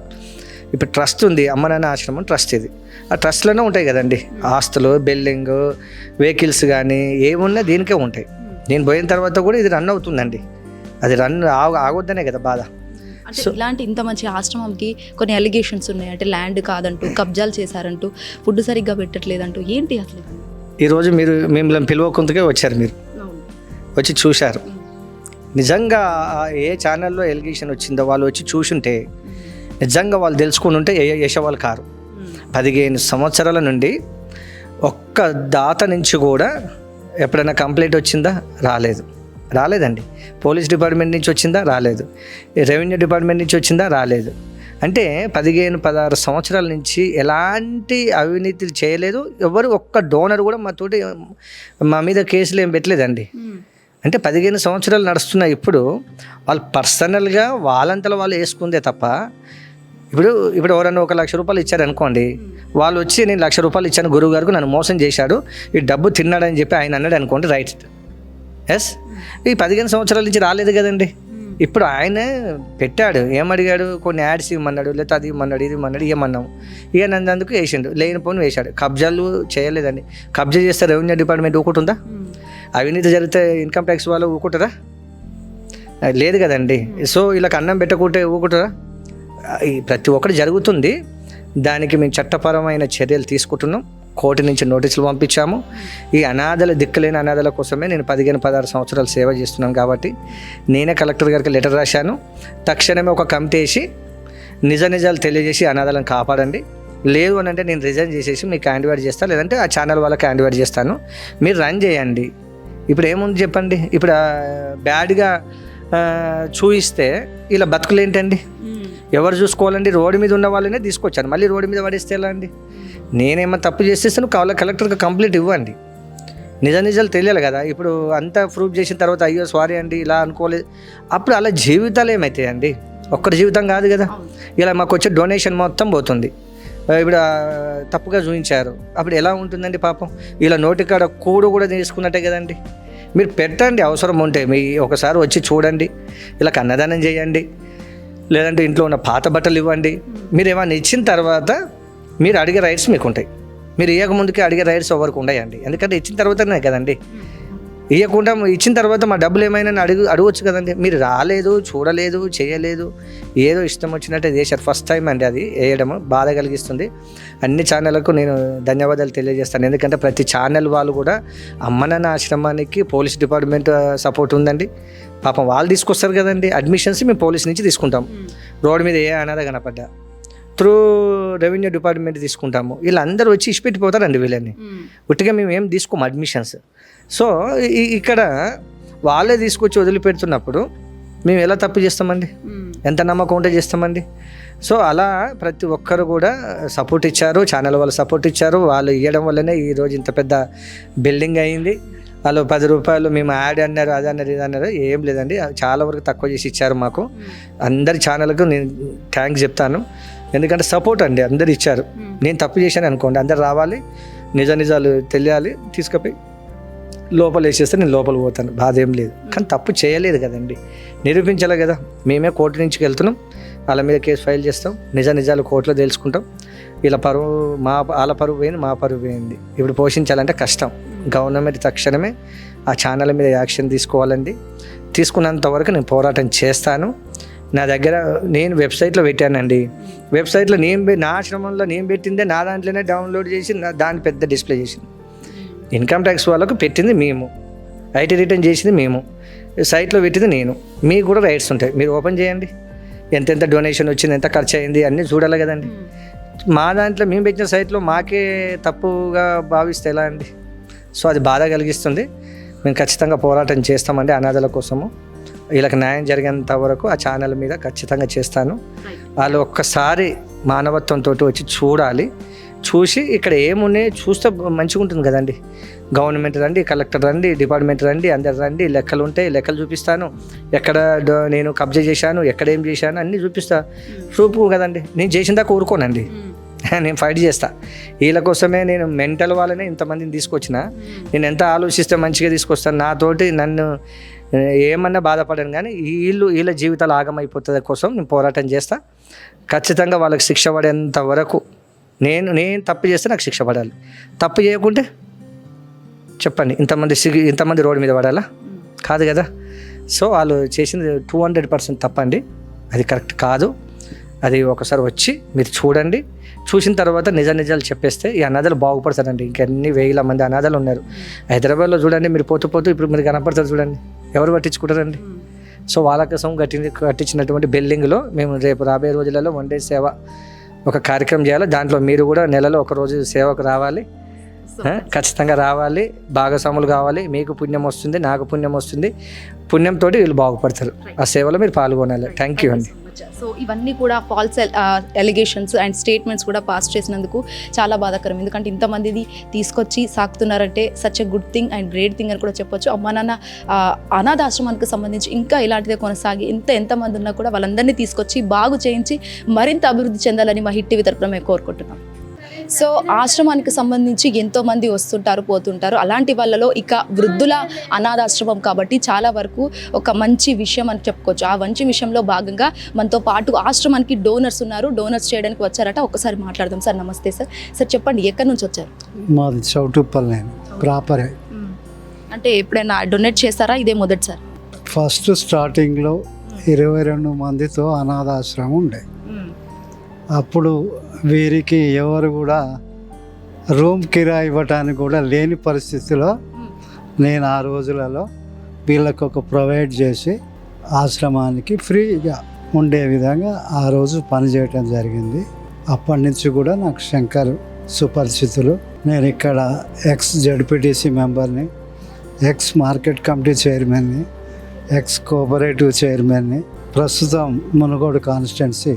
ఇప్పుడు ట్రస్ట్ ఉంది, అమ్మ నాన్న ఆశ్రమం ట్రస్ట్. ఇది ఆ ట్రస్ట్లోనే ఉంటాయి కదండి ఆస్తులు, బిల్డింగ్, వెహికల్స్ కానీ ఏమున్నా దీనికే ఉంటాయి. నేను పోయిన తర్వాత కూడా ఇది రన్ అవుతుందండి, అది ఆగొద్దనే కదా బాధ. అంటే ఇలాంటి ఇంత మంచి ఆశ్రమంకి కొన్ని అలిగేషన్స్ ఉన్నాయి, అంటే ల్యాండ్ కాదంటూ, కబ్జాలు చేశారంటూ, ఫుడ్ సరిగ్గా పెట్టట్లేదంటూ, ఏంటి అసలు? ఈరోజు మీరు మిమ్మల్ని పిలువకుందుకే వచ్చారు, మీరు వచ్చి చూశారు. నిజంగా ఏ ఛానల్లో ఎలిగేషన్ వచ్చిందో వాళ్ళు వచ్చి చూసుంటే, నిజంగా వాళ్ళు తెలుసుకుని ఉంటే యశవాళ్ళు కారు. 15 సంవత్సరాల నుండి ఒక్క దాత నుంచి కూడా ఎప్పుడైనా కంప్లైంట్ వచ్చిందా? రాలేదండి. పోలీస్ డిపార్ట్మెంట్ నుంచి వచ్చిందా? రాలేదు. రెవెన్యూ డిపార్ట్మెంట్ నుంచి వచ్చిందా? రాలేదు. అంటే 15-16 సంవత్సరాల నుంచి ఎలాంటి అవినీతులు చేయలేదు. ఎవరు ఒక్క డోనర్ కూడా మా మీద కేసులు ఏం పెట్టలేదండి. అంటే 15 సంవత్సరాలు నడుస్తున్న ఇప్పుడు వాళ్ళు పర్సనల్గా వాళ్ళంతలో వాళ్ళు వేసుకుందే తప్ప, ఇప్పుడు ఎవరన్నా 1 లక్ష రూపాయలు ఇచ్చారనుకోండి, వాళ్ళు వచ్చి నేను 1 లక్ష రూపాయలు ఇచ్చాను గురువు గారికి, నన్ను మోసం చేశాడు, ఈ డబ్బు తిన్నాడని చెప్పి ఆయన అన్నాడు అనుకోండి, రైట్. ఎస్, ఈ 15 సంవత్సరాల నుంచి రాలేదు కదండి. ఇప్పుడు ఆయన పెట్టాడు, ఏమడిగాడు? కొన్ని యాడ్స్ ఇవ్వమన్నాడు, లేకపోతే అది ఇవ్వమన్నాడు, ఇది ఇవ్వమన్నాడు, ఇవ్వమన్నాము. ఇక నందుకు వేసిండు, లేని పోను వేశాడు. కబ్జాలు చేయలేదండి. కబ్జా చేస్తే రెవెన్యూ డిపార్ట్మెంట్ ఊకుంటుందా? అవినీతి జరిగితే ఇన్కమ్ ట్యాక్స్ వాళ్ళు ఊకుంటారా? లేదు కదండి. సో వీళ్ళకి అన్నం పెట్టకుంటే ఊకుంటారా? ప్రతి ఒక్కటి జరుగుతుంది. దానికి మేము చట్టపరమైన చర్యలు తీసుకుంటున్నాం. కోర్టు నుంచి నోటీసులు పంపించాము. ఈ అనాథల దిక్కులేని అనాథల కోసమే నేను 15-16 సంవత్సరాలు సేవ చేస్తున్నాను కాబట్టి నేనే కలెక్టర్ గారికి లెటర్ రాశాను. తక్షణమే ఒక కమిటీ వేసి నిజాలు తెలియజేసి అనాథలను కాపాడండి, లేదు అని అంటే నేను రిజైన్ చేసేసి మీకు హ్యాండ్ ఓవర్ చేస్తాను, లేదంటే ఆ ఛానల్ వాళ్ళకి హ్యాండ్ ఓవర్ చేస్తాను, మీరు రన్ చేయండి. ఇప్పుడు ఏముంది చెప్పండి? ఇప్పుడు బ్యాడ్గా చూయిస్తే ఇలా బతుకులేంటండి? ఎవరు చూసుకోవాలండి? రోడ్డు మీద ఉన్న వాళ్ళనే తీసుకొచ్చాను, మళ్ళీ రోడ్డు మీద పడేస్తే ఎలా అండి? నేనేమో తప్పు చేసేస్తాను, కావాలా కలెక్టర్కి కంప్లైంట్ ఇవ్వండి. నిజాలు తెలియాలి కదా. ఇప్పుడు అంతా ప్రూఫ్ చేసిన తర్వాత అయ్యో సారీ అండి ఇలా అనుకోలేదు, అప్పుడు అలా జీవితాలు ఏమవుతాయండి? ఒక్కరి జీవితం కాదు కదా. ఇలా మాకు వచ్చే డొనేషన్ మొత్తం పోతుంది. ఇప్పుడు తప్పుగా చూపించారు, అప్పుడు ఎలా ఉంటుందండి పాపం? ఇలా నోటికాడ కూడు కూడా తీసుకున్నట్టే కదండి. మీరు పెట్టండి, అవసరం ఉంటే మీ ఒకసారి వచ్చి చూడండి, ఇలా అన్నదానం చేయండి. లేదంటే ఇంట్లో ఉన్న పాత బట్టలు ఇవ్వండి. మీరు ఏమైనా ఇచ్చిన తర్వాత మీరు అడిగే రైట్స్ మీకు ఉంటాయి. మీరు ఇవ్వకముందుకే అడిగే రైట్స్ ఎవరికి ఉండయండి. ఎందుకంటే ఇచ్చిన తర్వాతనే కదండి. ఇవ్వకుండా ఇచ్చిన తర్వాత మా డబ్బులు ఏమైనా అడగవచ్చు కదండి. మీరు రాలేదు, చూడలేదు, చేయలేదు, ఏదో ఇష్టం వచ్చినట్టు చేశారు. ఫస్ట్ టైం అండి అది వేయడం, బాధ కలిగిస్తుంది. అన్ని ఛానళ్ళకు నేను ధన్యవాదాలు తెలియజేస్తాను. ఎందుకంటే ప్రతి ఛానల్ వాళ్ళు కూడా అమ్మ నాన్న ఆశ్రమానికి పోలీస్ డిపార్ట్మెంట్ సపోర్ట్ ఉందండి. పాపం వాళ్ళు తీసుకొస్తారు కదండి అడ్మిషన్స్, మేము పోలీస్ నుంచి తీసుకుంటాం. రోడ్డు మీద ఏ అనాథ కనపడ్డా త్రూ రెవెన్యూ డిపార్ట్మెంట్ తీసుకుంటాము. వీళ్ళందరూ వచ్చి ఇచ్చిపెట్టిపోతారండి వీళ్ళని. ఉట్టిగా మేము ఏం తీసుకోము అడ్మిషన్స్. సో ఇక్కడ వాళ్ళే తీసుకొచ్చి వదిలిపెడుతున్నప్పుడు మేము ఎలా తప్పు చేస్తామండి? ఎంత నమ్మకం ఉంటే చేస్తామండి? సో అలా ప్రతి ఒక్కరు కూడా సపోర్ట్ ఇచ్చారు, ఛానల్ వాళ్ళు సపోర్ట్ ఇచ్చారు. వాళ్ళు ఇవ్వడం వల్లనే ఈరోజు ఇంత పెద్ద బిల్డింగ్ అయింది. వాళ్ళు 10 రూపాయలు మేము యాడ్ అన్నారు, అది అన్నారు, ఇది అన్నారు. ఏం లేదండి, చాలా వరకు తక్కువ చేసి ఇచ్చారు మాకు. అందరి ఛానల్కు నేను థ్యాంక్స్ చెప్తాను. ఎందుకంటే సపోర్ట్ అండి అందరు ఇచ్చారు. నేను తప్పు చేశాను అనుకోండి, అందరు రావాలి, నిజాలు తెలియాలి, తీసుకుపోయి లోపల వేసేస్తే నేను లోపల పోతాను, బాధ ఏం లేదు. కానీ తప్పు చేయలేదు కదండి, నిరూపించాలి కదా. మేమే కోర్టు నుంచి వెళ్తున్నాం, వాళ్ళ మీద కేసు ఫైల్ చేస్తాం, నిజాలు కోర్టులో తెలుసుకుంటాం. వీళ్ళ పరువు వాళ్ళ పరువు పోయింది, మా పరువు పోయింది. ఇప్పుడు పోషించాలంటే కష్టం. గవర్నమెంట్ తక్షణమే ఆ ఛానల్ మీద యాక్షన్ తీసుకోవాలండి. తీసుకున్నంత వరకు నేను పోరాటం చేస్తాను. నా దగ్గర నేను వెబ్సైట్లో పెట్టానండి. వెబ్సైట్లో నా ఆశ్రమంలో నేను పెట్టిందే నా దాంట్లోనే డౌన్లోడ్ చేసి దాన్ని పెద్ద డిస్ప్లే చేసింది. ఇన్కమ్ ట్యాక్స్ వాళ్ళకు పెట్టింది మేము, ఐటీ రిటర్న్ చేసింది మేము, సైట్లో పెట్టింది నేను. మీకు కూడా రైట్స్ ఉంటాయి, మీరు ఓపెన్ చేయండి. ఎంతెంత డొనేషన్ వచ్చింది, ఎంత ఖర్చు అయింది అన్నీ చూడాలి కదండి. మా దాంట్లో మేము పెట్టిన సైట్లో మాకే తప్పుగా భావిస్తే ఎలా అండి? సో అది బాధ కలిగిస్తుంది. మేము ఖచ్చితంగా పోరాటం చేస్తామండి అనాథల కోసము. వీళ్ళకి న్యాయం జరిగేంత వరకు ఆ ఛానల్ మీద ఖచ్చితంగా చేస్తాను. వాళ్ళు ఒక్కసారి మానవత్వంతో వచ్చి చూడాలి, చూసి ఇక్కడ ఏమున్నాయి చూస్తే మంచిగా ఉంటుంది కదండి. గవర్నమెంట్ రండి, కలెక్టర్ రండి, డిపార్ట్మెంట్ రండి, అందరు రండి, లెక్కలు ఉంటాయి, లెక్కలు చూపిస్తాను. ఎక్కడ నేను కబ్జా చేశాను, ఎక్కడ ఏం చేశాను అన్నీ చూపిస్తా. ప్రూఫ్ కదండి. నేను చేసిన దాకా ఊరుకోనండి, నేను ఫైట్ చేస్తా. వీళ్ళ కోసమే నేను మెంటల్ వాళ్ళనే ఇంతమందిని తీసుకొచ్చిన. నేను ఎంత ఆలోచిస్తే మంచిగా తీసుకొస్తాను. నాతోటి నన్ను ఏమన్నా బాధపడను, కానీ వీళ్ళ జీవితాలు ఆగమైపోతుంది కోసం నేను పోరాటం చేస్తా. ఖచ్చితంగా వాళ్ళకి శిక్ష పడేంత వరకు నేను తప్పు చేస్తే నాకు శిక్ష పడాలి. తప్పు చేయకుంటే చెప్పండి, ఇంతమంది రోడ్డు మీద పడాలా? కాదు కదా. సో వాళ్ళు చేసింది 200% తప్పండి, అది కరెక్ట్ కాదు. అది ఒకసారి వచ్చి మీరు చూడండి, చూసిన తర్వాత నిజాలు చెప్పేస్తే ఈ అనాథలు బాగుపడతారండి. ఇంకెన్ని వేల మంది అనాథలు ఉన్నారు హైదరాబాద్లో. చూడండి మీరు పోతూ ఇప్పుడు మీరు కనపడతారు చూడండి, ఎవరు పట్టించుకుంటారండి? సో వాళ్ళ కోసం కట్టించినటువంటి బిల్డింగ్లో మేము రేపు రాబోయే రోజులలో 1 డే సేవ ఒక కార్యక్రమం చేయాలి. దాంట్లో మీరు కూడా నెలలో ఒక రోజు సేవకు రావాలి, ఖచ్చితంగా రావాలి, భాగస్వాములు కావాలి. మీకు పుణ్యం వస్తుంది, నాకు పుణ్యం వస్తుంది. పుణ్యంతో వీళ్ళు బాగుపడతారు. ఆ సేవలో మీరు పాల్గొనాలి. థ్యాంక్ యూ అండి. సో ఇవన్నీ కూడా ఫాల్స్ ఎలిగేషన్స్ అండ్ స్టేట్మెంట్స్ కూడా పాస్ చేసినందుకు చాలా బాధాకరం. ఎందుకంటే ఇంతమందిది తీసుకొచ్చి సాకుతున్నారంటే such a good thing and great thing అని కూడా చెప్పొచ్చు. అమ్మా నాన్న అనాథాశ్రమానికి సంబంధించి ఇంకా ఇలాంటిదే కొనసాగి ఎంతమంది ఉన్నా కూడా వాళ్ళందరినీ తీసుకొచ్చి బాగు చేయించి మరింత అభివృద్ధి చెందాలని మా హిట్ టీవీ తరపున మేము కోరుకుంటున్నాం. సో ఆశ్రమానికి సంబంధించి ఎంతోమంది వస్తుంటారు, పోతుంటారు. అలాంటి వాళ్ళలో ఇక వృద్ధుల అనాథాశ్రమం కాబట్టి చాలా వరకు ఒక మంచి విషయం అని చెప్పుకోవచ్చు. ఆ మంచి విషయంలో భాగంగా మనతో పాటు ఆశ్రమానికి డోనర్స్ ఉన్నారు. డోనర్స్ చేయడానికి వచ్చారట. ఒకసారి మాట్లాడదాం. సార్ నమస్తే సార్. సార్ చెప్పండి, ఎక్కడి నుంచి వచ్చారు? మాది చౌటుప్పల్ ప్రాపరే. అంటే ఎప్పుడైనా డొనేట్ చేస్తారా? ఇదే మొదటిసారి? ఫస్ట్ స్టార్టింగ్లో 22 మందితో అనాథాశ్రమం ఉండే. అప్పుడు వీరికి ఎవరు కూడా రూమ్ కిరాయి ఇవ్వటానికి కూడా లేని పరిస్థితిలో నేను ఆ రోజులలో వీళ్ళకు ఒక ప్రొవైడ్ చేసి ఆశ్రమానికి ఫ్రీగా ఉండే విధంగా ఆ రోజు పనిచేయటం జరిగింది. అప్పటి నుంచి కూడా నాకు శంకర్ సుపరిచితులు. నేను ఇక్కడ ఎక్స్ జడ్పీటీసీ మెంబర్ని, ఎక్స్ మార్కెట్ కమిటీ చైర్మన్ని, ఎక్స్ కోఆపరేటివ్ చైర్మన్ని, ప్రస్తుతం మునుగోడు కాన్స్టిట్యున్సీ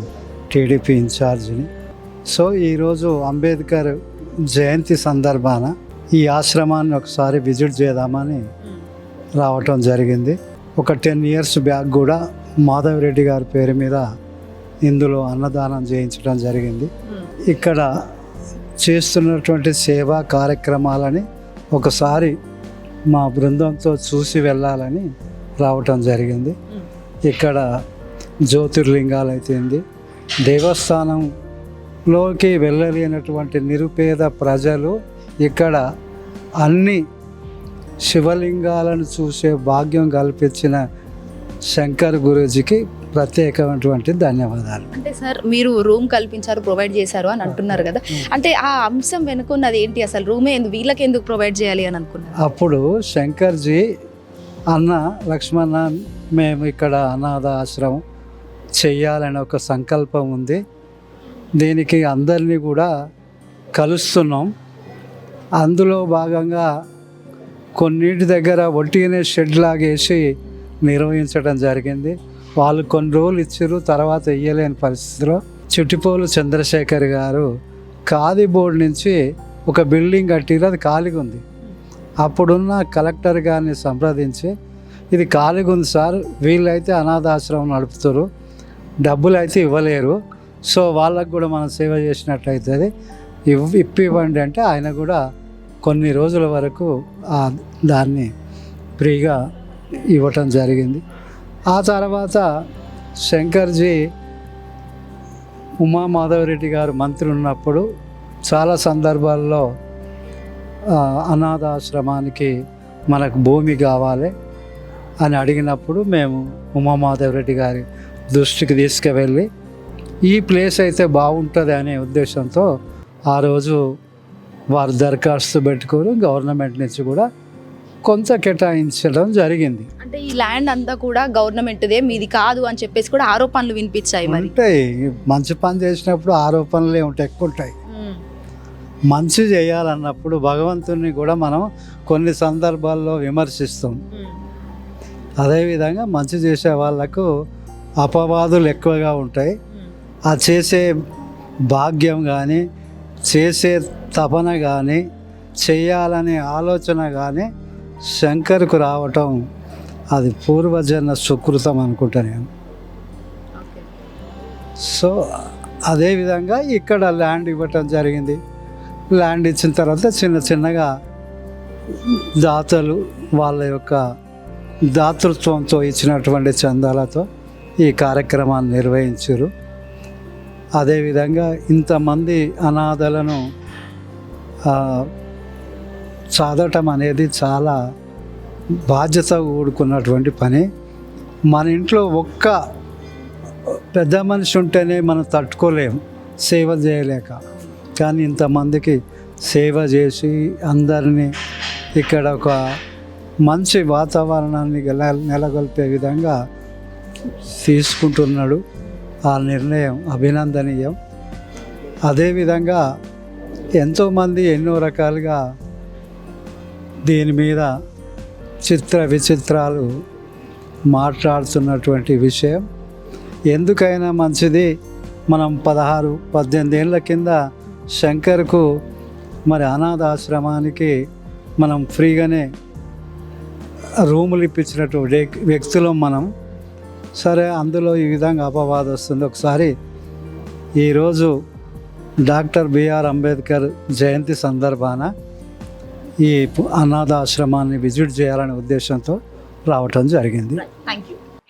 టీడీపీ ఇన్ఛార్జిని. సో ఈరోజు అంబేద్కర్ జయంతి సందర్భాన ఈ ఆశ్రమాన్ని ఒకసారి విజిట్ చేద్దామని రావటం జరిగింది. ఒక 10 years బ్యాక్ కూడా మాధవరెడ్డి గారి పేరు మీద ఇందులో అన్నదానం చేయించడం జరిగింది. ఇక్కడ చేస్తున్నటువంటి సేవా కార్యక్రమాలని ఒకసారి మా బృందంతో చూసి వెళ్ళాలని రావటం జరిగింది. ఇక్కడ జ్యోతిర్లింగాలు అయితేంది, దేవస్థానంలోకి వెళ్ళలేనటువంటి నిరుపేద ప్రజలు ఇక్కడ అన్ని శివలింగాలను చూసే భాగ్యం కల్పించిన శంకర్ గురూజీకి ప్రత్యేకమైనటువంటి ధన్యవాదాలు. అంటే సార్ మీరు రూమ్ కల్పించారు, ప్రొవైడ్ చేశారు అని అంటున్నారు కదా, అంటే ఆ అంశం వెనుకున్నది ఏంటి? అసలు రూమే వీళ్ళకి ఎందుకు ప్రొవైడ్ చేయాలి అని అనుకున్నారు? అప్పుడు శంకర్జీ అన్న లక్ష్మణ మేము ఇక్కడ అనాథ ఆశ్రమం చెయ్యాలని ఒక సంకల్పం ఉంది, దీనికి అందరినీ కూడా కలుస్తున్నాం. అందులో భాగంగా కొన్నింటి దగ్గర ఒట్టిగానే షెడ్ లాగేసి నిర్వహించడం జరిగింది. వాళ్ళు కొన్ని రోజులు ఇచ్చారు, తర్వాత ఇయ్యలేని పరిస్థితిలో చిట్టిపోలు చంద్రశేఖర్ గారు ఖాదీ బోర్డు నుంచి ఒక బిల్డింగ్ కట్టిరు, అది ఖాళీగా ఉంది. అప్పుడున్న కలెక్టర్ గారిని సంప్రదించి ఇది ఖాళీగా ఉంది సార్, వీళ్ళైతే అనాథాశ్రమం నడుపుతారు, డబ్బులు అయితే ఇవ్వలేరు, సో వాళ్ళకు కూడా మనం సేవ చేసినట్లయితుంది, ఇప్పివ్వండి అంటే ఆయన కూడా కొన్ని రోజుల వరకు దాన్ని ఫ్రీగా ఇవ్వటం జరిగింది. ఆ తర్వాత శంకర్జీ ఉమామాధవరెడ్డి గారు మంత్రి ఉన్నప్పుడు చాలా సందర్భాల్లో అనాథాశ్రమానికి మనకు భూమి కావాలి అని అడిగినప్పుడు మేము ఉమామాధవరెడ్డి గారి దృష్టికి తీసుకువెళ్ళి ఈ ప్లేస్ అయితే బాగుంటుంది అనే ఉద్దేశంతో ఆ రోజు వారు దరఖాస్తు పెట్టుకొని గవర్నమెంట్ నుంచి కూడా కొంత కేటాయించడం జరిగింది. అంటే ఈ ల్యాండ్ అంతా కూడా గవర్నమెంట్దే, మీది కాదు అని చెప్పేసి కూడా ఆరోపణలు వినిపించాయి. మరి ఉంటాయి, మంచి పని చేసినప్పుడు ఆరోపణలే ఉంటాయి, ఎక్కువ ఉంటాయి. మంచి చేయాలన్నప్పుడు భగవంతుని కూడా మనం కొన్ని సందర్భాల్లో విమర్శిస్తాం. అదేవిధంగా మంచి చేసే వాళ్ళకు అపవాదులు ఎక్కువగా ఉంటాయి. ఆ చేసే భాగ్యం కానీ, చేసే తపన కానీ, చేయాలనే ఆలోచన కానీ శంకర్కు రావటం అది పూర్వజన్మ సుకృతం అనుకుంటా నేను. సో అదేవిధంగా ఇక్కడ ల్యాండ్ ఇవ్వటం జరిగింది. ల్యాండ్ ఇచ్చిన తర్వాత చిన్న చిన్నగా దాతలు వాళ్ళ యొక్క దాతృత్వంతో ఇచ్చినటువంటి చందాలతో ఈ కార్యక్రమాన్ని నిర్వహించారు. అదేవిధంగా ఇంతమంది అనాథలను చదవటం అనేది చాలా బాధ్యత కూడుకున్నటువంటి పని. మన ఇంట్లో ఒక్క పెద్ద మనిషి ఉంటేనే మనం తట్టుకోలేము సేవ చేయలేక, కానీ ఇంతమందికి సేవ చేసి అందరినీ ఇక్కడ ఒక మంచి వాతావరణాన్ని నెలకొల్పే విధంగా తీసుకుంటున్నాడు. ఆ నిర్ణయం అభినందనీయం. అదేవిధంగా ఎంతోమంది ఎన్నో రకాలుగా దీని మీద చిత్ర విచిత్రాలు మాట్లాడుతున్నటువంటి విషయం. ఎందుకైనా మంచిది, మనం 16-18 ఏళ్ళ కింద శంకర్కు మరి అనాథాశ్రమానికి మనం ఫ్రీగానే రూములు ఇప్పించినటువంటి వ్యక్తులు మనం. సరే, అందులో ఈ విధంగా అపవాదం వస్తుంది. ఒకసారి ఈరోజు డాక్టర్ బిఆర్ అంబేద్కర్ జయంతి సందర్భాన ఈ అనాథాశ్రమాన్ని విజిట్ చేయాలనే ఉద్దేశంతో రావటం జరిగింది.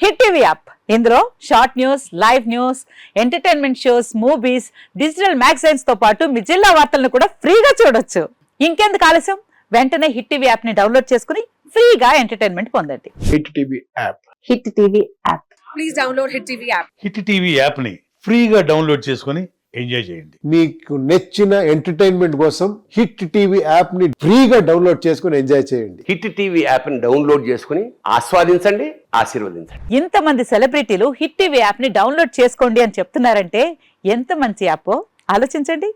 హిట్ టీవీ యాప్, ఇందులో short news, live news, entertainment shows, movies, digital magazines తో పాటు మీ జిల్లా వార్తలను కూడా ఫ్రీగా చూడొచ్చు. ఇంకెందుకు ఆలస్యం, వెంటనే హిట్ టీవీ యాప్ ని డౌన్లోడ్ చేసుకుని ఫ్రీగా ఎంటర్టైన్మెంట్ పొందండి. Hit TV app, hit TV app, please download hit TV app. Hit TV app ని ఫ్రీగా డౌన్లోడ్ చేసుకుని ఎంజాయ్ చేయండి. మీకు నచ్చిన ఎంటర్టైన్మెంట్ కోసం హిట్ టీవీ యాప్ ని ఫ్రీగా డౌన్లోడ్ చేసుకుని ఎంజాయ్ చేయండి. హిట్ టీవీ యాప్ ని డౌన్లోడ్ చేసుకుని ఆస్వాదించండి, ఆశీర్వదించండి. ఇంతమంది సెలబ్రిటీలు హిట్ టీవీ యాప్ ని డౌన్లోడ్ చేసుకోండి అని చెప్తున్నారంటే ఎంత మంచి యాప్ ఆలోచించండి.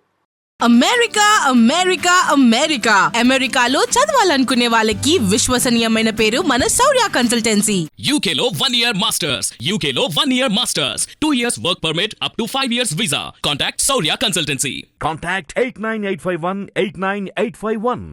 అమెరికా అమెరికా అమెరికా అమెరికాలో చదవాలనుకునే వాళ్ళకి విశ్వసనీయమైన పేరు మన శౌర్య కన్సల్టెన్సీ. UK లో 1 year masters, UK లో 1 year masters, 2 years work permit up to 5 years visa. Contact Saurya Consultancy. Contact 89851 89851.